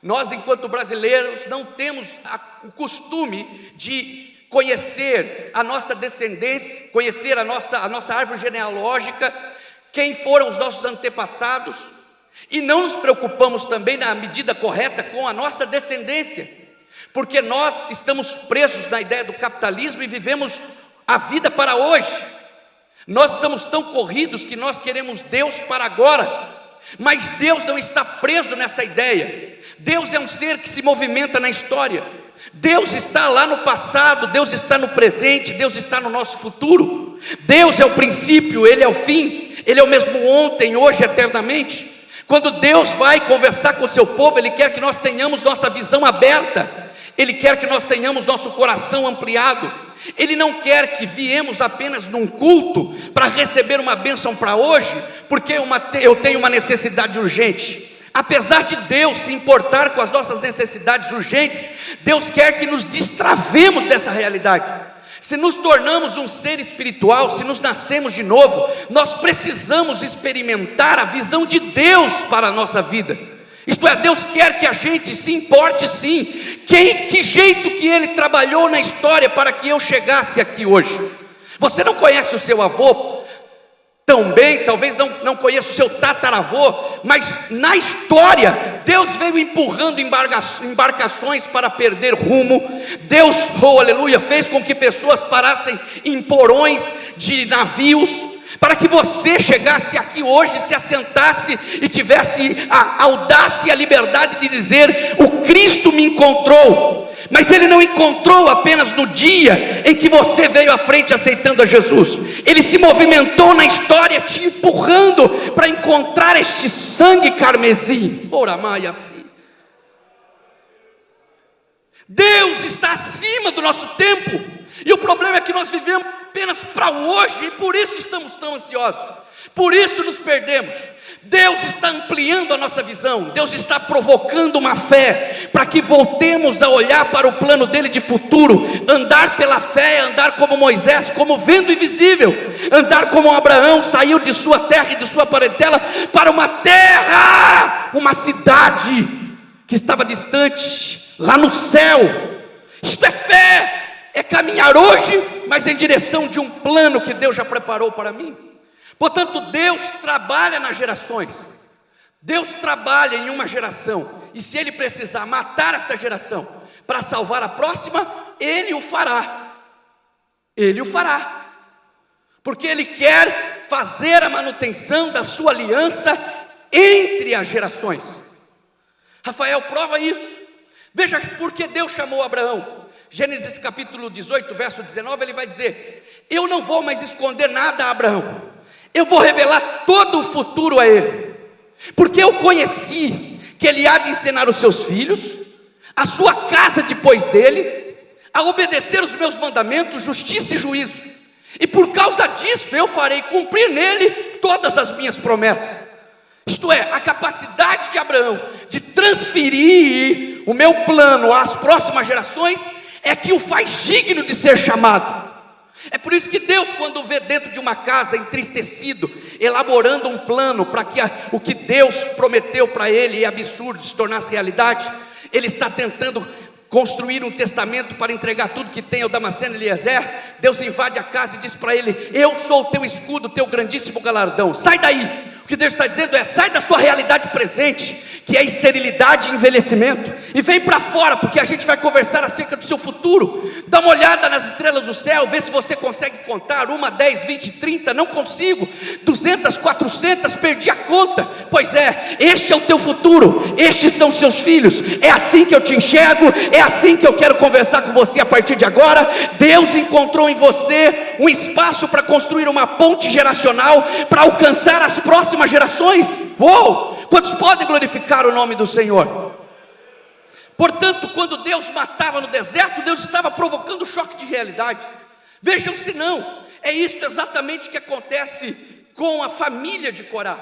Nós, enquanto brasileiros, não temos o costume de conhecer a nossa descendência, conhecer a nossa árvore genealógica, quem foram os nossos antepassados, e não nos preocupamos também na medida correta com a nossa descendência, porque nós estamos presos na ideia do capitalismo e vivemos a vida para hoje. Nós estamos tão corridos que nós queremos Deus para agora, mas Deus não está preso nessa ideia. Deus é um ser que se movimenta na história. Deus está lá no passado, Deus está no presente, Deus está no nosso futuro. Deus é o princípio, Ele é o fim, Ele é o mesmo ontem, hoje, eternamente. Quando Deus vai conversar com o seu povo, Ele quer que nós tenhamos nossa visão aberta, Ele quer que nós tenhamos nosso coração ampliado. Ele não quer que viemos apenas num culto para receber uma bênção para hoje, porque eu tenho uma necessidade urgente. Apesar de Deus se importar com as nossas necessidades urgentes, Deus quer que nos destravemos dessa realidade. Se nos tornamos um ser espiritual, se nos nascemos de novo, nós precisamos experimentar a visão de Deus para a nossa vida. Isto é, Deus quer que a gente se importe sim. Que jeito que Ele trabalhou na história para que eu chegasse aqui hoje? Você não conhece o seu avô tão bem, talvez não conheça o seu tataravô, mas na história, Deus veio empurrando embarcações para perder rumo. Deus, oh aleluia, fez com que pessoas parassem em porões de navios, para que você chegasse aqui hoje, se assentasse e tivesse a audácia e a liberdade de dizer: o Cristo me encontrou. Mas Ele não encontrou apenas no dia em que você veio à frente aceitando a Jesus. Ele se movimentou na história, te empurrando para encontrar este sangue carmesim. Oramaia assim. Deus está acima do nosso tempo, e o problema é que nós vivemos apenas para hoje, e por isso estamos tão ansiosos, por isso nos perdemos. Deus está ampliando a nossa visão, Deus está provocando uma fé, para que voltemos a olhar para o plano dele de futuro, andar pela fé, andar como Moisés, como vendo invisível, andar como Abraão saiu de sua terra e de sua parentela, para uma terra, uma cidade, que estava distante, lá no céu. Isto é fé, é caminhar hoje, mas em direção de um plano que Deus já preparou para mim. Portanto, Deus trabalha nas gerações, Deus trabalha em uma geração, e se Ele precisar matar esta geração para salvar a próxima, Ele o fará, porque Ele quer fazer a manutenção da sua aliança entre as gerações. Rafael prova isso. Veja por que Deus chamou Abraão. Gênesis capítulo 18, verso 19, ele vai dizer: eu não vou mais esconder nada a Abraão, eu vou revelar todo o futuro a ele, porque eu conheci que ele há de ensinar os seus filhos, a sua casa depois dele, a obedecer os meus mandamentos, justiça e juízo, e por causa disso eu farei cumprir nele todas as minhas promessas. Isto é, a capacidade de Abraão de transferir o meu plano às próximas gerações é que o faz digno de ser chamado. É por isso que Deus, quando vê dentro de uma casa entristecido, elaborando um plano para que o que Deus prometeu para ele é absurdo se tornasse realidade, Ele está tentando construir um testamento para entregar tudo que tem ao Damasceno Eliezer. Deus invade a casa e diz para ele: eu sou o teu escudo, o teu grandíssimo galardão, sai daí. O que Deus está dizendo é: sai da sua realidade presente, que é esterilidade e envelhecimento, e vem para fora, porque a gente vai conversar acerca do seu futuro. Dá uma olhada nas estrelas do céu, vê se você consegue contar, 1, 10, 20, 30, não consigo, 200, 400, perdi a conta. Pois é, este é o teu futuro, estes são seus filhos, é assim que eu te enxergo, é assim que eu quero conversar com você a partir de agora. Deus encontrou em você um espaço para construir uma ponte geracional, para alcançar as próximas gerações. Uou! Quantos podem glorificar o nome do Senhor? Portanto, quando Deus matava no deserto, Deus estava provocando choque de realidade. Vejam se não, é isso exatamente que acontece com a família de Corá.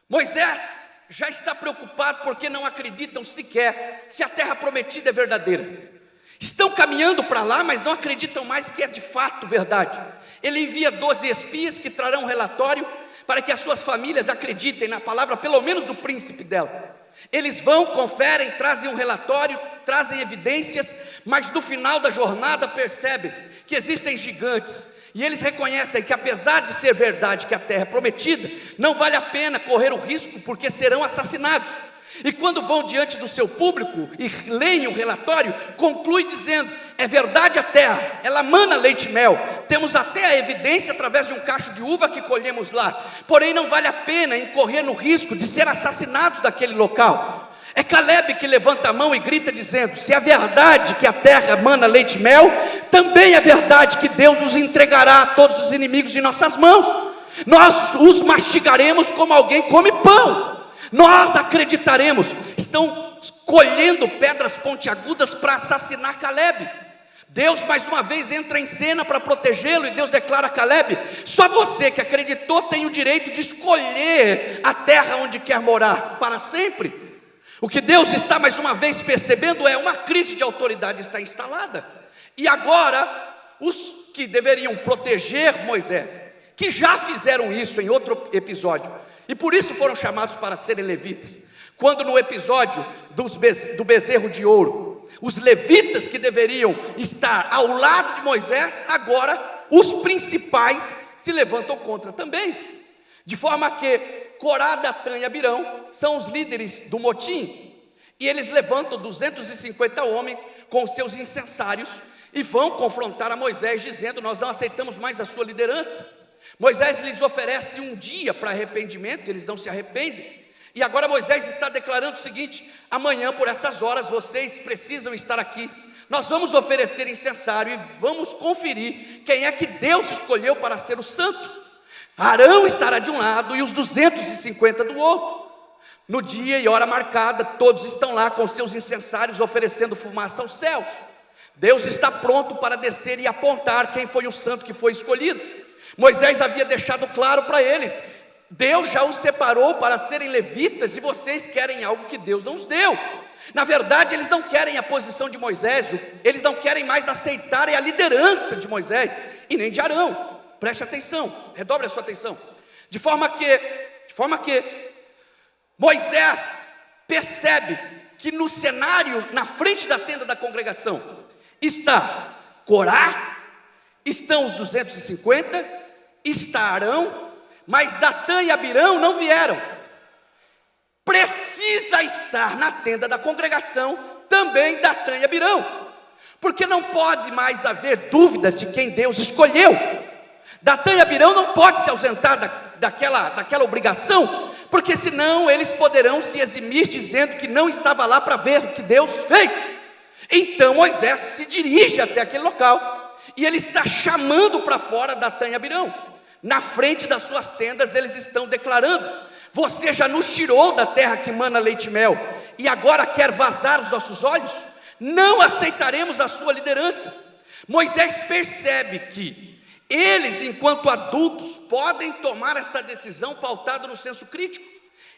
Moisés já está preocupado porque não acreditam sequer se a terra prometida é verdadeira. Estão caminhando para lá, mas não acreditam mais que é de fato verdade. Ele envia 12 espias que trarão um relatório para que as suas famílias acreditem na palavra, pelo menos do príncipe dela. Eles vão, conferem, trazem um relatório, trazem evidências, mas no final da jornada percebem que existem gigantes. E eles reconhecem que, apesar de ser verdade que a terra é prometida, não vale a pena correr o risco, porque serão assassinados. E quando vão diante do seu público e leem o relatório, conclui dizendo: é verdade a terra, ela mana leite e mel, temos até a evidência através de um cacho de uva que colhemos lá, porém não vale a pena incorrer no risco de ser assassinados daquele local. É Caleb que levanta a mão e grita dizendo: se é verdade que a terra mana leite e mel, também é verdade que Deus nos entregará a todos os inimigos de nossas mãos. Nós os mastigaremos como alguém come pão. Nós acreditaremos. Estão colhendo pedras pontiagudas para assassinar Caleb. Deus mais uma vez entra em cena para protegê-lo, e Deus declara a Caleb: só você que acreditou tem o direito de escolher a terra onde quer morar para sempre. O que Deus está mais uma vez percebendo é uma crise de autoridade está instalada. E agora, os que deveriam proteger Moisés, que já fizeram isso em outro episódio, e por isso foram chamados para serem levitas. Quando no episódio do bezerro de ouro, os levitas que deveriam estar ao lado de Moisés, agora os principais se levantam contra também. De forma que Corá, Datã e Abirão são os líderes do motim, e eles levantam 250 homens com seus incensários e vão confrontar a Moisés, dizendo: nós não aceitamos mais a sua liderança. Moisés lhes oferece um dia para arrependimento, eles não se arrependem. E agora Moisés está declarando o seguinte: amanhã por essas horas vocês precisam estar aqui. Nós vamos oferecer incensário e vamos conferir quem é que Deus escolheu para ser o santo. Arão estará de um lado e os 250 do outro. No dia e hora marcada, todos estão lá com seus incensários oferecendo fumaça aos céus. Deus está pronto para descer e apontar quem foi o santo que foi escolhido. Moisés havia deixado claro para eles: Deus já os separou para serem levitas, e vocês querem algo que Deus não os deu. Na verdade, eles não querem a posição de Moisés, eles não querem mais aceitarem a liderança de Moisés e nem de Arão. Preste atenção, redobre a sua atenção. De forma que Moisés percebe que no cenário, na frente da tenda da congregação, está Corá, estão os 250, está Arão, mas Datã e Abirão não vieram. Precisa estar na tenda da congregação também Datã e Abirão, porque não pode mais haver dúvidas de quem Deus escolheu. Datã e Abirão não pode se ausentar daquela obrigação, porque senão eles poderão se eximir dizendo que não estava lá para ver o que Deus fez. Então Moisés se dirige até aquele local, e ele está chamando para fora Datã e Abirão. Na frente das suas tendas eles estão declarando: você já nos tirou da terra que mana leite e mel, e agora quer vazar os nossos olhos? Não aceitaremos a sua liderança. Moisés percebe que eles, enquanto adultos, podem tomar esta decisão pautada no senso crítico.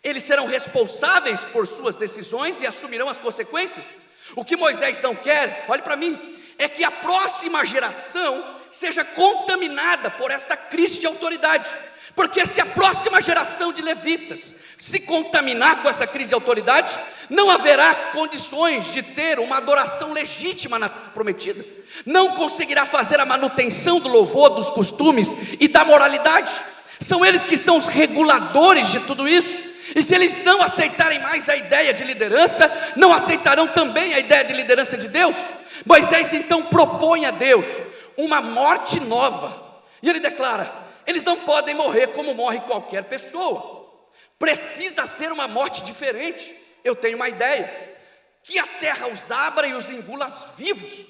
Eles serão responsáveis por suas decisões e assumirão as consequências. O que Moisés não quer, olhe para mim, é que a próxima geração seja contaminada por esta crise de autoridade. Porque se a próxima geração de levitas se contaminar com essa crise de autoridade, não haverá condições de ter uma adoração legítima na prometida. Não conseguirá fazer a manutenção do louvor, dos costumes e da moralidade. São eles que são os reguladores de tudo isso. E se eles não aceitarem mais a ideia de liderança, não aceitarão também a ideia de liderança de Deus. Moisés então propõe a Deus uma morte nova. E ele declara: eles não podem morrer como morre qualquer pessoa. Precisa ser uma morte diferente. Eu tenho uma ideia: que a terra os abra e os engula vivos.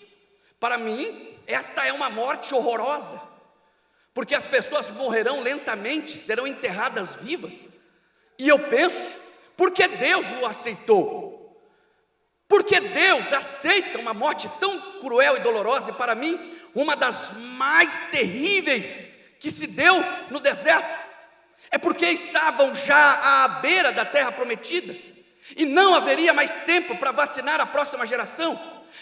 Para mim, esta é uma morte horrorosa, porque as pessoas morrerão lentamente, serão enterradas vivas. E eu penso, por que Deus o aceitou? Porque Deus aceita uma morte tão cruel e dolorosa? E para mim, uma das mais terríveis que se deu no deserto, é porque estavam já à beira da terra prometida, e não haveria mais tempo para vacinar a próxima geração.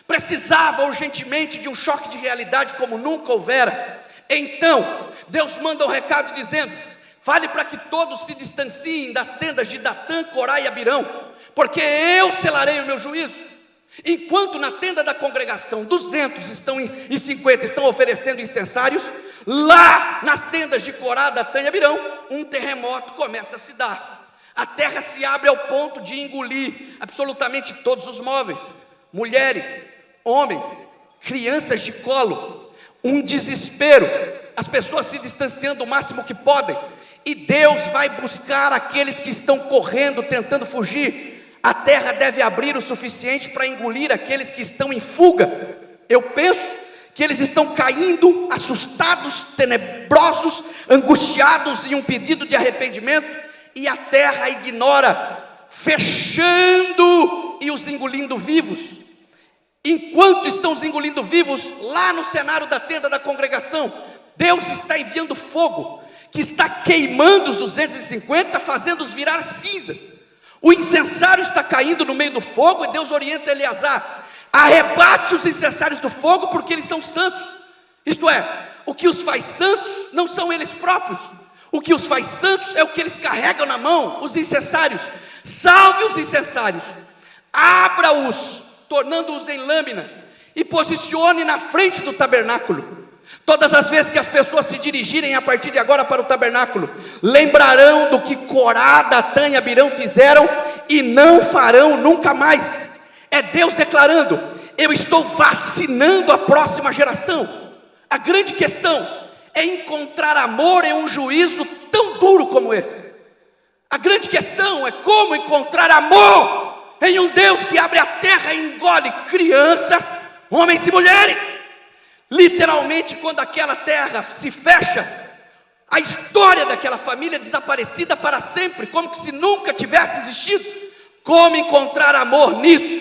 Precisava urgentemente de um choque de realidade como nunca houvera. Então Deus manda um recado dizendo: fale para que todos se distanciem das tendas de Datã, Corá e Abirão, porque eu selarei o meu juízo. Enquanto na tenda da congregação 250 estão oferecendo incensários, lá nas tendas de Corá, Datã e Abirão, um terremoto começa a se dar. A terra se abre ao ponto de engolir absolutamente todos os móveis, mulheres, homens, crianças de colo, um desespero, as pessoas se distanciando o máximo que podem, e Deus vai buscar aqueles que estão correndo, tentando fugir. A terra deve abrir o suficiente para engolir aqueles que estão em fuga. Eu penso que eles estão caindo, assustados, tenebrosos, angustiados em um pedido de arrependimento, e a terra ignora, fechando e os engolindo vivos. Enquanto estão os engolindo vivos, lá no cenário da tenda da congregação, Deus está enviando fogo, que está queimando os 250, fazendo-os virar cinzas. O incensário está caindo no meio do fogo, e Deus orienta Eleazar: arrebate os incensários do fogo, porque eles são santos. Isto é, o que os faz santos não são eles próprios, o que os faz santos é o que eles carregam na mão, os incensários. Salve os incensários, abra-os, tornando-os em lâminas, e posicione na frente do tabernáculo. Todas as vezes que as pessoas se dirigirem a partir de agora para o tabernáculo, lembrarão do que Corá, Datã e Abirão fizeram, e não farão nunca mais. É Deus declarando: eu estou vacinando a próxima geração. A grande questão é encontrar amor em um juízo tão duro como esse. A grande questão é como encontrar amor em um Deus que abre a terra e engole crianças, homens e mulheres. Literalmente, quando aquela terra se fecha, a história daquela família é desaparecida para sempre, como que se nunca tivesse existido. Como encontrar amor nisso?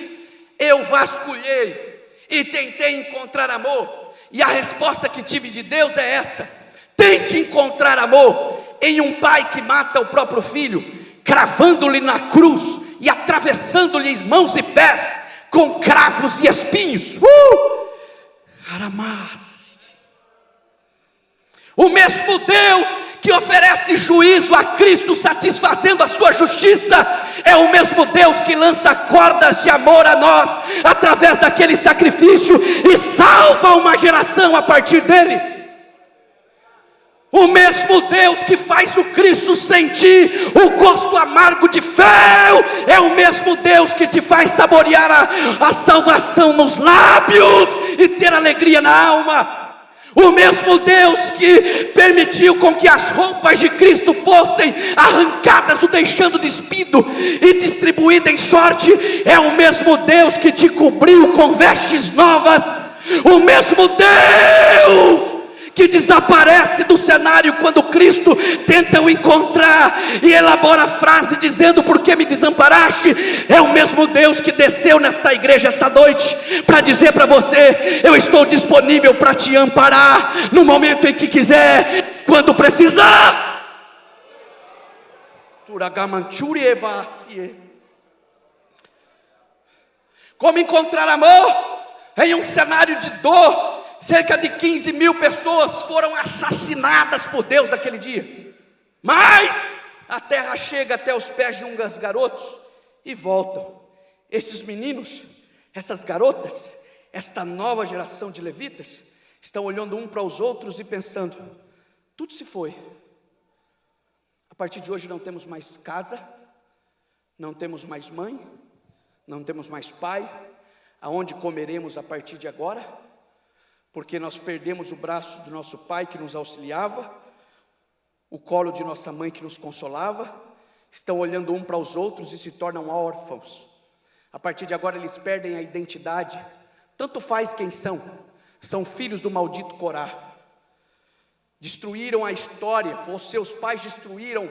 Eu vasculhei e tentei encontrar amor, e a resposta que tive de Deus é essa: tente encontrar amor em um pai que mata o próprio filho, cravando-lhe na cruz e atravessando-lhe mãos e pés com cravos e espinhos. O mesmo Deus que oferece juízo a Cristo, satisfazendo a sua justiça, é o mesmo Deus que lança cordas de amor a nós, através daquele sacrifício, e salva uma geração a partir dele. O mesmo Deus que faz o Cristo sentir o gosto amargo de fel, é o mesmo Deus que te faz saborear a salvação nos lábios e ter alegria na alma. O mesmo Deus que permitiu com que as roupas de Cristo fossem arrancadas, o deixando despido e distribuídas em sorte, é o mesmo Deus que te cobriu com vestes novas. O mesmo Deus que desaparece do cenário quando Cristo tenta o encontrar e elabora a frase dizendo: por que me desamparaste? É o mesmo Deus que desceu nesta igreja essa noite para dizer para você: eu estou disponível para te amparar no momento em que quiser, quando precisar. Como encontrar amor em um cenário de dor? Cerca de 15 mil pessoas foram assassinadas por Deus naquele dia. Mas a terra chega até os pés de uns garotos e voltam. Esses meninos, essas garotas, esta nova geração de levitas, estão olhando um para os outros e pensando: tudo se foi. A partir de hoje não temos mais casa, não temos mais mãe, não temos mais pai. Aonde comeremos a partir de agora? Porque nós perdemos o braço do nosso pai que nos auxiliava, o colo de nossa mãe que nos consolava. Estão olhando um para os outros e se tornam órfãos. A partir de agora eles perdem a identidade. Tanto faz quem são filhos do maldito Corá. Destruíram a história, os seus pais destruíram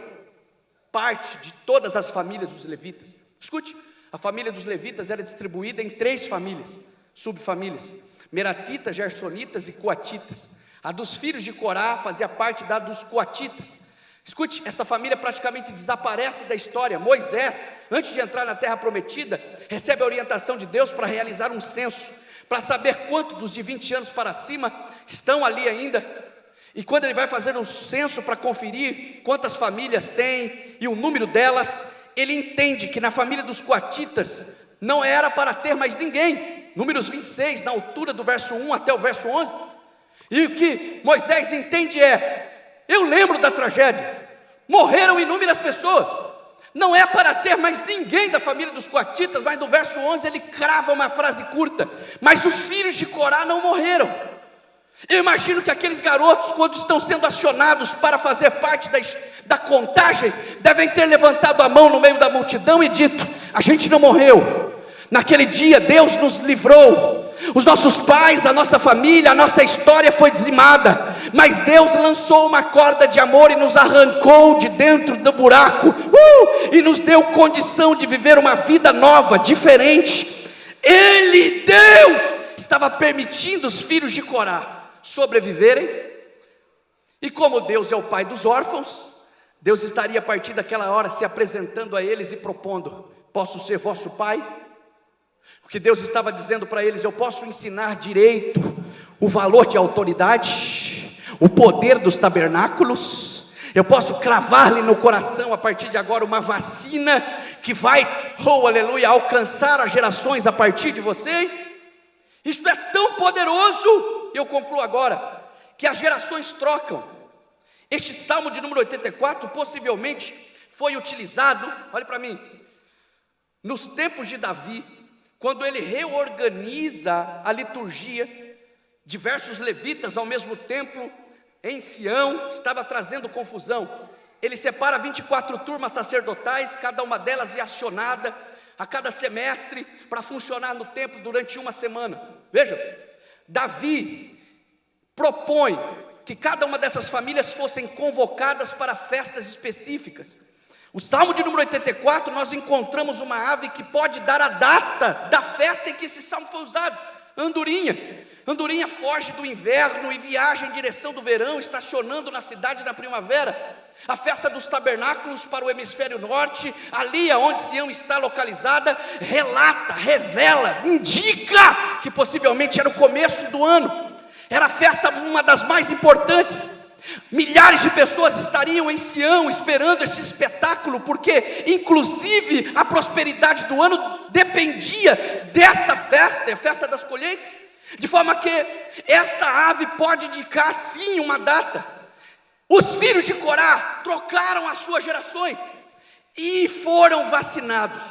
parte de todas as famílias dos levitas. Escute, a família dos levitas era distribuída em 3 famílias, subfamílias: Meratitas, Gersonitas e Coatitas. A dos filhos de Corá fazia parte da dos Coatitas. Escute, essa família praticamente desaparece da história. Moisés, antes de entrar na terra prometida, recebe a orientação de Deus para realizar um censo, para saber quantos dos de 20 anos para cima estão ali ainda. E quando ele vai fazer um censo para conferir quantas famílias tem e o número delas, ele entende que na família dos coatitas não era para ter mais ninguém. Números 26, na altura do verso 1 até o verso 11. E o que Moisés entende eu lembro da tragédia, morreram inúmeras pessoas, não é para ter mais ninguém da família dos coatitas, mas no verso 11 ele crava uma frase curta: mas os filhos de Corá não morreram. Eu imagino que aqueles garotos, quando estão sendo acionados para fazer parte da contagem, devem ter levantado a mão no meio da multidão e dito: a gente não morreu, naquele dia Deus nos livrou, os nossos pais, a nossa família, a nossa história foi dizimada, mas Deus lançou uma corda de amor e nos arrancou de dentro do buraco, e nos deu condição de viver uma vida nova, diferente. Deus, estava permitindo os filhos de Corá sobreviverem, e como Deus é o pai dos órfãos, Deus estaria a partir daquela hora se apresentando a eles e propondo: posso ser vosso pai? O que Deus estava dizendo para eles: eu posso ensinar direito, o valor de autoridade, o poder dos tabernáculos, eu posso cravar-lhe no coração a partir de agora uma vacina que vai, aleluia, alcançar as gerações a partir de vocês. Isto é tão poderoso, eu concluo agora, que as gerações trocam. Este salmo de número 84 possivelmente foi utilizado, olhe para mim, nos tempos de Davi, quando ele reorganiza a liturgia, diversos levitas ao mesmo tempo em Sião, estava trazendo confusão. Ele separa 24 turmas sacerdotais, cada uma delas é acionada a cada semestre para funcionar no templo durante uma semana. Veja, Davi propõe que cada uma dessas famílias fossem convocadas para festas específicas. O Salmo de número 84, nós encontramos uma ave que pode dar a data da festa em que esse salmo foi usado: andorinha. Andorinha foge do inverno e viaja em direção do verão, estacionando na cidade na primavera. A festa dos tabernáculos para o hemisfério norte, ali onde Sião está localizada, relata, revela, indica que possivelmente era o começo do ano. Era a festa, uma das mais importantes. Milhares de pessoas estariam em Sião esperando esse espetáculo, porque inclusive a prosperidade do ano dependia desta festa, a festa das colheitas. De forma que esta ave pode indicar sim uma data. Os filhos de Corá trocaram as suas gerações e foram vacinados.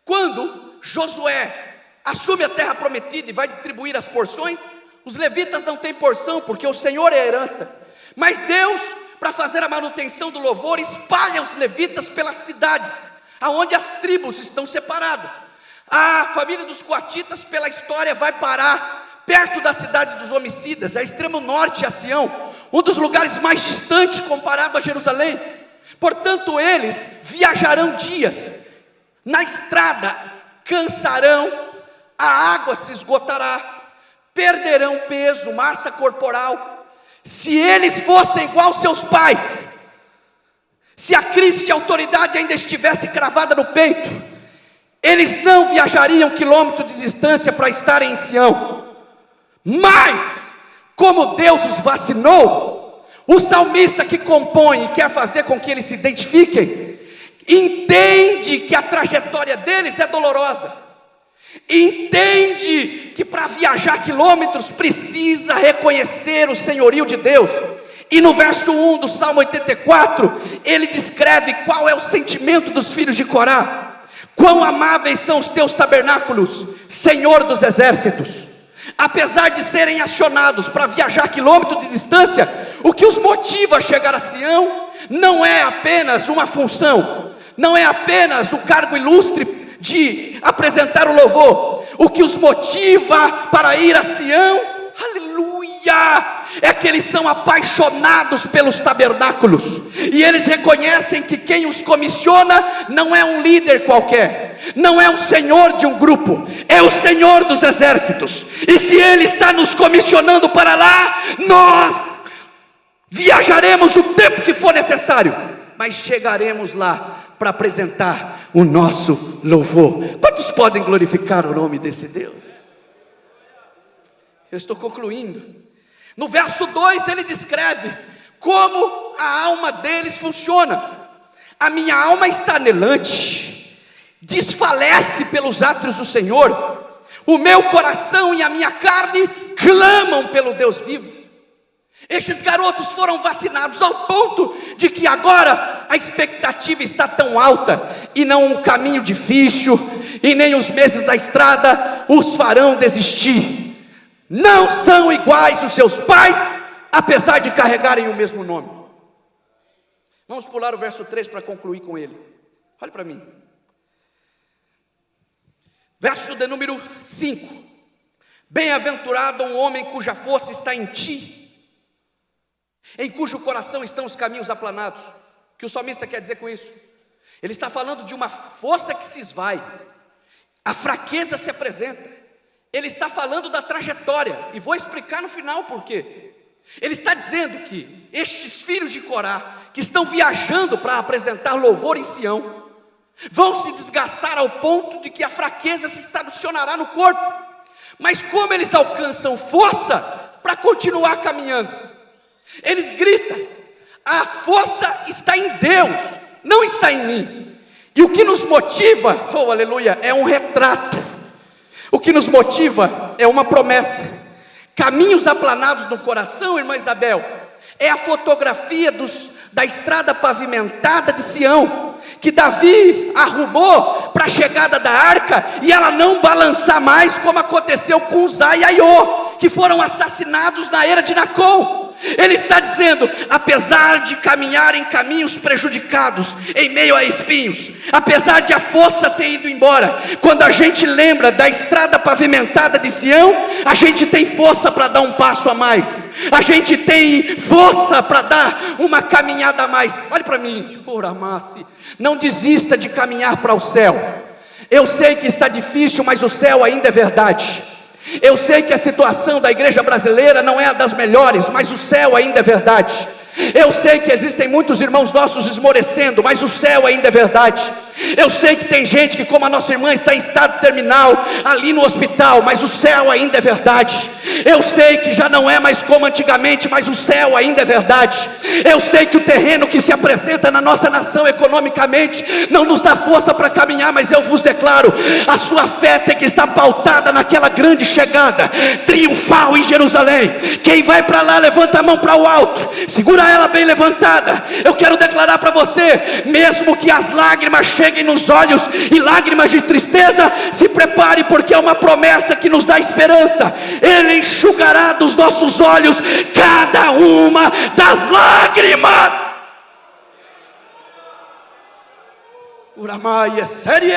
Quando Josué assume a terra prometida e vai distribuir as porções, os levitas não têm porção, porque o Senhor é a herança. Mas Deus, para fazer a manutenção do louvor, espalha os levitas pelas cidades, aonde as tribos estão separadas. A família dos coatitas, pela história, vai parar perto da cidade dos homicidas, a extremo norte, a Sião, um dos lugares mais distantes comparado a Jerusalém. Portanto, eles viajarão dias, na estrada cansarão, a água se esgotará, perderão peso, massa corporal. Se eles fossem igual aos seus pais, se a crise de autoridade ainda estivesse cravada no peito, eles não viajariam quilômetros de distância para estarem em Sião. Mas, como Deus os vacinou, o salmista que compõe e quer fazer com que eles se identifiquem, entende que a trajetória deles é dolorosa, entende que para viajar quilômetros precisa reconhecer o senhorio de Deus. E no verso 1 do Salmo 84, ele descreve qual é o sentimento dos filhos de Corá. Quão amáveis são os teus tabernáculos, Senhor dos exércitos. Apesar de serem acionados para viajar quilômetros de distância, o que os motiva a chegar a Sião não é apenas uma função, não é apenas o cargo ilustre de apresentar o louvor. O que os motiva para ir a Sião, aleluia, é que eles são apaixonados pelos tabernáculos, e eles reconhecem que quem os comissiona não é um líder qualquer, não é o senhor de um grupo, é o Senhor dos exércitos. E se Ele está nos comissionando para lá, nós viajaremos o tempo que for necessário, mas chegaremos lá para apresentar o nosso louvor. Quantos podem glorificar o nome desse Deus? Eu estou concluindo. No verso 2 ele descreve como a alma deles funciona. A minha alma está anelante, desfalece pelos átrios do Senhor. O meu coração e a minha carne clamam pelo Deus vivo. Estes garotos foram vacinados ao ponto de que agora a expectativa está tão alta, e não um caminho difícil, e nem os meses da estrada os farão desistir. Não são iguais os seus pais, apesar de carregarem o mesmo nome. Vamos pular o verso 3 para concluir com ele. Olhe para mim. Verso de número 5. Bem-aventurado um homem cuja força está em ti, em cujo coração estão os caminhos aplanados. O que o salmista quer dizer com isso? Ele está falando de uma força que se esvai, a fraqueza se apresenta. Ele está falando da trajetória, e vou explicar no final por quê. Ele está dizendo que estes filhos de Corá, que estão viajando para apresentar louvor em Sião, vão se desgastar ao ponto de que a fraqueza se estacionará no corpo. Mas como eles alcançam força para continuar caminhando? Eles gritam: a força está em Deus, não está em mim. E o que nos motiva, oh aleluia, é um retrato. O que nos motiva é uma promessa. Caminhos aplanados no coração, irmã Isabel, é a fotografia da estrada pavimentada de Sião, que Davi arrumou para a chegada da arca, e ela não balançar mais, como aconteceu com Uzá e Aiô, que foram assassinados na era de Nacon. Ele está dizendo: apesar de caminhar em caminhos prejudicados, em meio a espinhos, apesar de a força ter ido embora, quando a gente lembra da estrada pavimentada de Sião, a gente tem força para dar um passo a mais, a gente tem força para dar uma caminhada a mais. Olhe para mim, Oramasse, não desista de caminhar para o céu. Eu sei que está difícil, mas o céu ainda é verdade. Eu sei que a situação da igreja brasileira não é a das melhores, mas o céu ainda é verdade. Eu sei que existem muitos irmãos nossos esmorecendo, mas o céu ainda é verdade. Eu sei que tem gente que, como a nossa irmã, está em estado terminal ali no hospital, mas o céu ainda é verdade. Eu sei que já não é mais como antigamente, mas o céu ainda é verdade. Eu sei que o terreno que se apresenta na nossa nação economicamente não nos dá força para caminhar, mas eu vos declaro: a sua fé tem que estar pautada naquela grande chegada triunfal em Jerusalém. Quem vai para lá, levanta a mão para o alto, segura ela bem levantada. Eu quero declarar para você: mesmo que as lágrimas cheguem nos olhos, e lágrimas de tristeza, se prepare, porque é uma promessa que nos dá esperança. Ele enxugará dos nossos olhos cada uma das lágrimas. Uramai é série.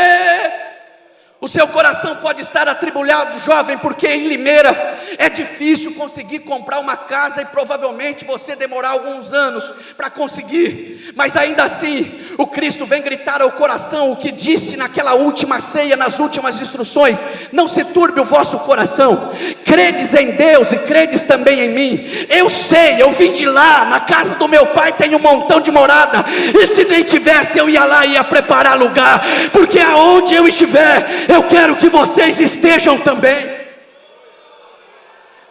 O seu coração pode estar atribulado, jovem, porque em Limeira é difícil conseguir comprar uma casa, e provavelmente você demorar alguns anos para conseguir. Mas ainda assim, o Cristo vem gritar ao coração o que disse naquela última ceia, nas últimas instruções: não se turbe o vosso coração, credes em Deus e credes também em mim. Eu sei, eu vim de lá, na casa do meu pai tem um montão de morada, e se nem tivesse, eu ia lá e ia preparar lugar, porque aonde eu estiver, eu quero que vocês estejam também.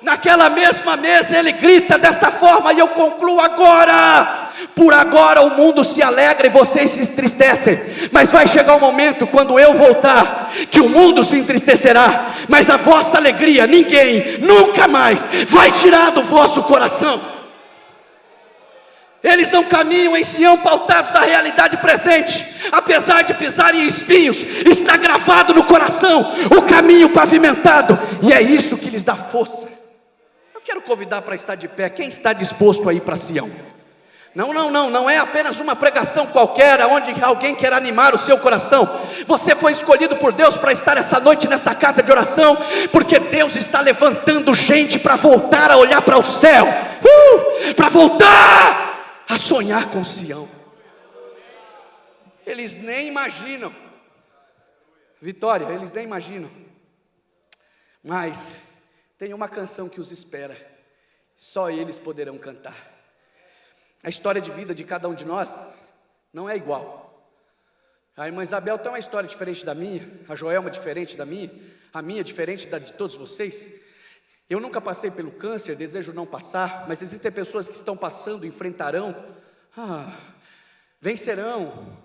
Naquela mesma mesa ele grita desta forma, e eu concluo agora: por agora o mundo se alegra e vocês se entristecem, mas vai chegar um momento, quando eu voltar, que o mundo se entristecerá, mas a vossa alegria ninguém nunca mais vai tirar do vosso coração. Eles não caminham em Sião pautados da realidade presente, apesar de pisarem em espinhos, está gravado no coração o caminho pavimentado, e é isso que lhes dá força. Eu quero convidar para estar de pé quem está disposto a ir para Sião. Não é apenas uma pregação qualquer, onde alguém quer animar o seu coração. Você foi escolhido por Deus para estar essa noite nesta casa de oração, porque Deus está levantando gente para voltar a olhar para o céu, para voltar a sonhar com Sião. Eles nem imaginam, Vitória, eles nem imaginam, mas tem uma canção que os espera, só eles poderão cantar. A história de vida de cada um de nós não é igual. A irmã Isabel tem uma história diferente da minha, a Joelma diferente da minha, a minha diferente da de todos vocês. Eu nunca passei pelo câncer, desejo não passar, mas existem pessoas que estão passando, enfrentarão. vencerão,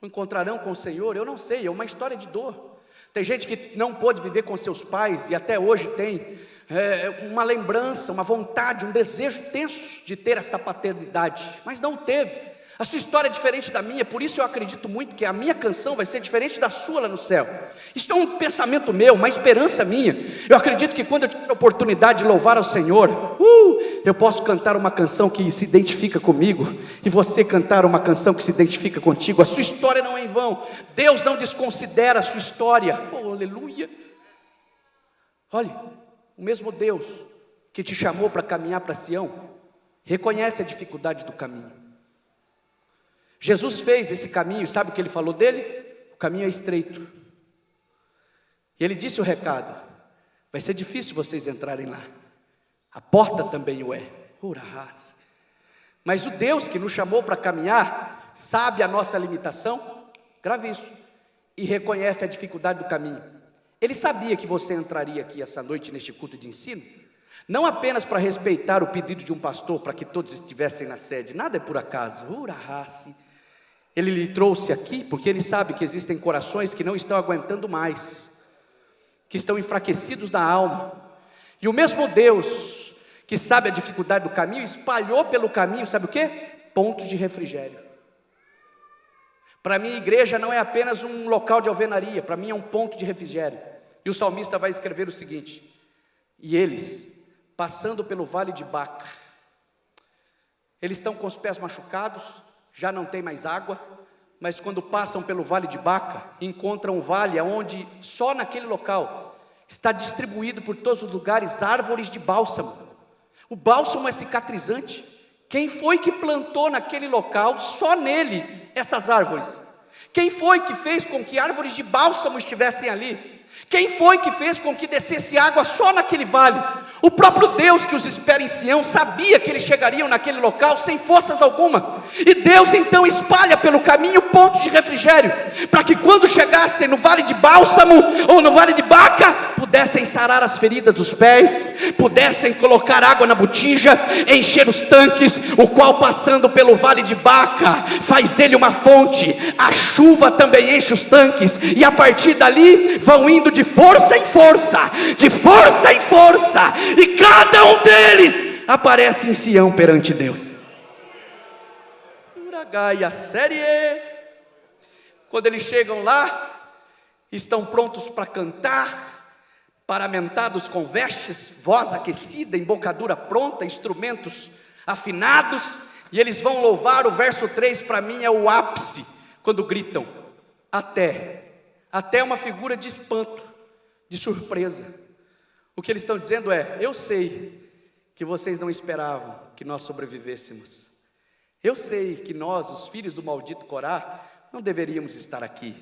encontrarão com o Senhor, eu não sei, é uma história de dor. Tem gente que não pôde viver com seus pais e até hoje tem uma lembrança, uma vontade, um desejo intenso de ter esta paternidade, mas não teve. A sua história é diferente da minha, por isso eu acredito muito que a minha canção vai ser diferente da sua lá no céu. Isso é um pensamento meu, uma esperança minha. Eu acredito que quando eu tiver a oportunidade de louvar ao Senhor, eu posso cantar uma canção que se identifica comigo, e você cantar uma canção que se identifica contigo. A sua história não é em vão, Deus não desconsidera a sua história. Oh, aleluia. Olha, o mesmo Deus que te chamou para caminhar para Sião, reconhece a dificuldade do caminho. Jesus fez esse caminho, sabe o que ele falou dele? O caminho é estreito. E ele disse o recado: vai ser difícil vocês entrarem lá. A porta também o é. Mas o Deus que nos chamou para caminhar, sabe a nossa limitação, grave isso, e reconhece a dificuldade do caminho. Ele sabia que você entraria aqui essa noite neste culto de ensino, não apenas para respeitar o pedido de um pastor, para que todos estivessem na sede, nada é por acaso. Ele lhe trouxe aqui porque ele sabe que existem corações que não estão aguentando mais, que estão enfraquecidos na alma, e o mesmo Deus que sabe a dificuldade do caminho, espalhou pelo caminho, sabe o que? Pontos de refrigério. Para mim, a igreja não é apenas um local de alvenaria, para mim é um ponto de refrigério. E o salmista vai escrever o seguinte: e eles, passando pelo vale de Baca, eles estão com os pés machucados, já não tem mais água, mas quando passam pelo vale de Baca, encontram um vale onde só naquele local está distribuído por todos os lugares árvores de bálsamo. O bálsamo é cicatrizante. Quem foi que plantou naquele local, só nele, essas árvores? Quem foi que fez com que árvores de bálsamo estivessem ali? Quem foi que fez com que descesse água só naquele vale? O próprio Deus que os espera em Sião sabia que eles chegariam naquele local sem forças alguma, e Deus então espalha pelo caminho pontos de refrigério, para que quando chegassem no vale de bálsamo ou no vale de Baca, pudessem sarar as feridas dos pés, pudessem colocar água na botija, encher os tanques, o qual passando pelo vale de Baca, faz dele uma fonte. A chuva também enche os tanques, e a partir dali vão indo de força em força, de força em força, e cada um deles aparece em Sião perante Deus. Uragaia série. Quando eles chegam lá, estão prontos para cantar, paramentados com vestes, voz aquecida, embocadura pronta, instrumentos afinados, e eles vão louvar. O verso 3 para mim é o ápice, quando gritam: até é uma figura de espanto, de surpresa. O que eles estão dizendo é: eu sei que vocês não esperavam que nós sobrevivêssemos. Eu sei que nós, os filhos do maldito Corá, não deveríamos estar aqui.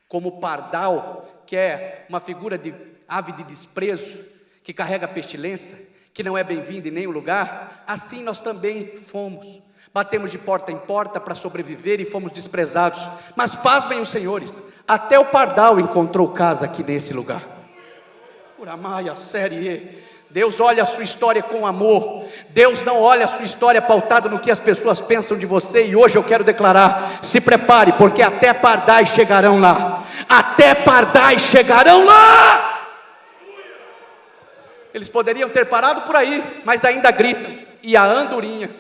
Como o pardal, que é uma figura de ave de desprezo, que carrega pestilência, que não é bem-vindo em nenhum lugar, assim nós também fomos. Batemos de porta em porta para sobreviver e fomos desprezados. Mas pasmem os senhores, até o pardal encontrou casa aqui nesse lugar. Uramaia série. Deus olha a sua história com amor. Deus não olha a sua história pautada no que as pessoas pensam de você. E hoje eu quero declarar: se prepare, porque até pardais chegarão lá. Até pardais chegarão lá. Eles poderiam ter parado por aí, mas ainda gritam. E a andorinha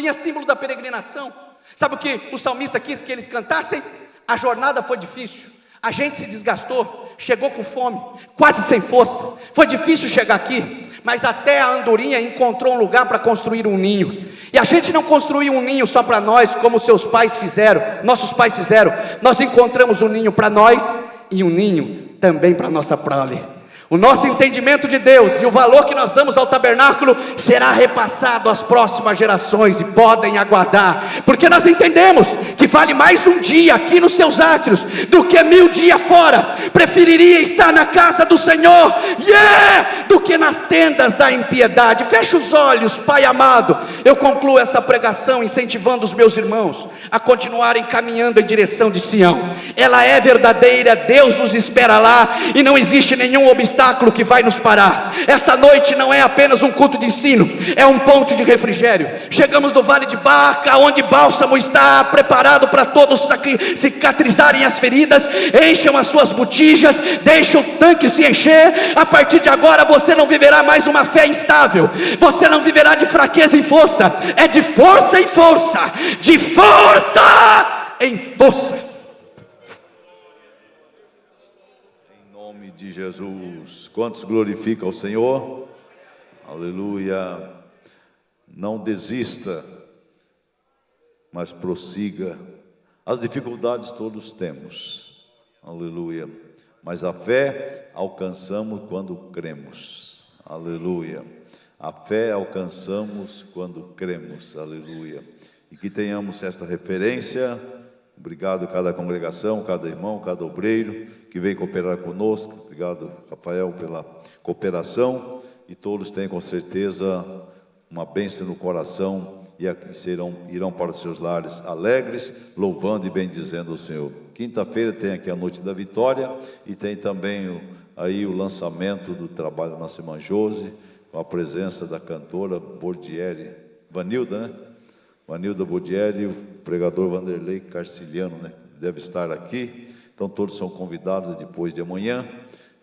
é símbolo da peregrinação. Sabe o que o salmista quis que eles cantassem? A jornada foi difícil, a gente se desgastou, chegou com fome, quase sem força, foi difícil chegar aqui, mas até a andorinha encontrou um lugar para construir um ninho. E a gente não construiu um ninho só para nós, como seus pais fizeram, nossos pais fizeram. Nós encontramos um ninho para nós e um ninho também para nossa prole. O nosso entendimento de Deus e o valor que nós damos ao tabernáculo será repassado às próximas gerações, e podem aguardar, porque nós entendemos que vale mais um dia aqui nos seus átrios do que 1000 dias fora. Preferiria estar na casa do Senhor, do que nas tendas da impiedade. Feche os olhos, Pai amado. Eu concluo essa pregação incentivando os meus irmãos a continuarem caminhando em direção de Sião. Ela é verdadeira, Deus nos espera lá, e não existe nenhum obstáculo obstáculo que vai nos parar. Essa noite não é apenas um culto de ensino, é um ponto de refrigério. Chegamos no Vale de Baca, onde bálsamo está preparado para todos cicatrizarem as feridas. Encham as suas botijas, deixem o tanque se encher. A partir de agora você não viverá mais uma fé instável, você não viverá de fraqueza em força, é de força em força, de força em força. Em nome de Jesus. Quantos glorificam o Senhor? Aleluia. Não desista, mas prossiga. As dificuldades todos temos, aleluia, mas a fé alcançamos quando cremos, aleluia. A fé alcançamos quando cremos, aleluia. E que tenhamos esta referência. Obrigado a cada congregação, cada irmão, cada obreiro que veio cooperar conosco. Obrigado, Rafael, pela cooperação. E todos têm com certeza uma bênção no coração e irão para os seus lares alegres, louvando e bendizendo o Senhor. Quinta-feira tem aqui a Noite da Vitória e tem também aí o lançamento do trabalho na Semana Jose, com a presença da cantora Bordieri, Vanilda, né? Vanilda Bordieri e o pregador Vanderlei Carciliano, né? Deve estar aqui. Então todos são convidados depois de amanhã.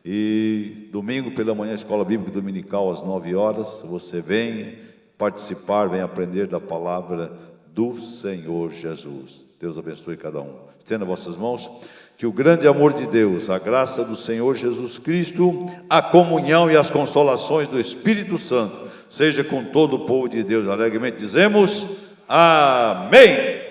E domingo pela manhã, Escola Bíblica Dominical às 9 horas, você vem participar, vem aprender da palavra do Senhor Jesus. Deus abençoe cada um. Estenda vossas mãos. Que o grande amor de Deus, a graça do Senhor Jesus Cristo, a comunhão e as consolações do Espírito Santo seja com todo o povo de Deus. Alegremente dizemos amém.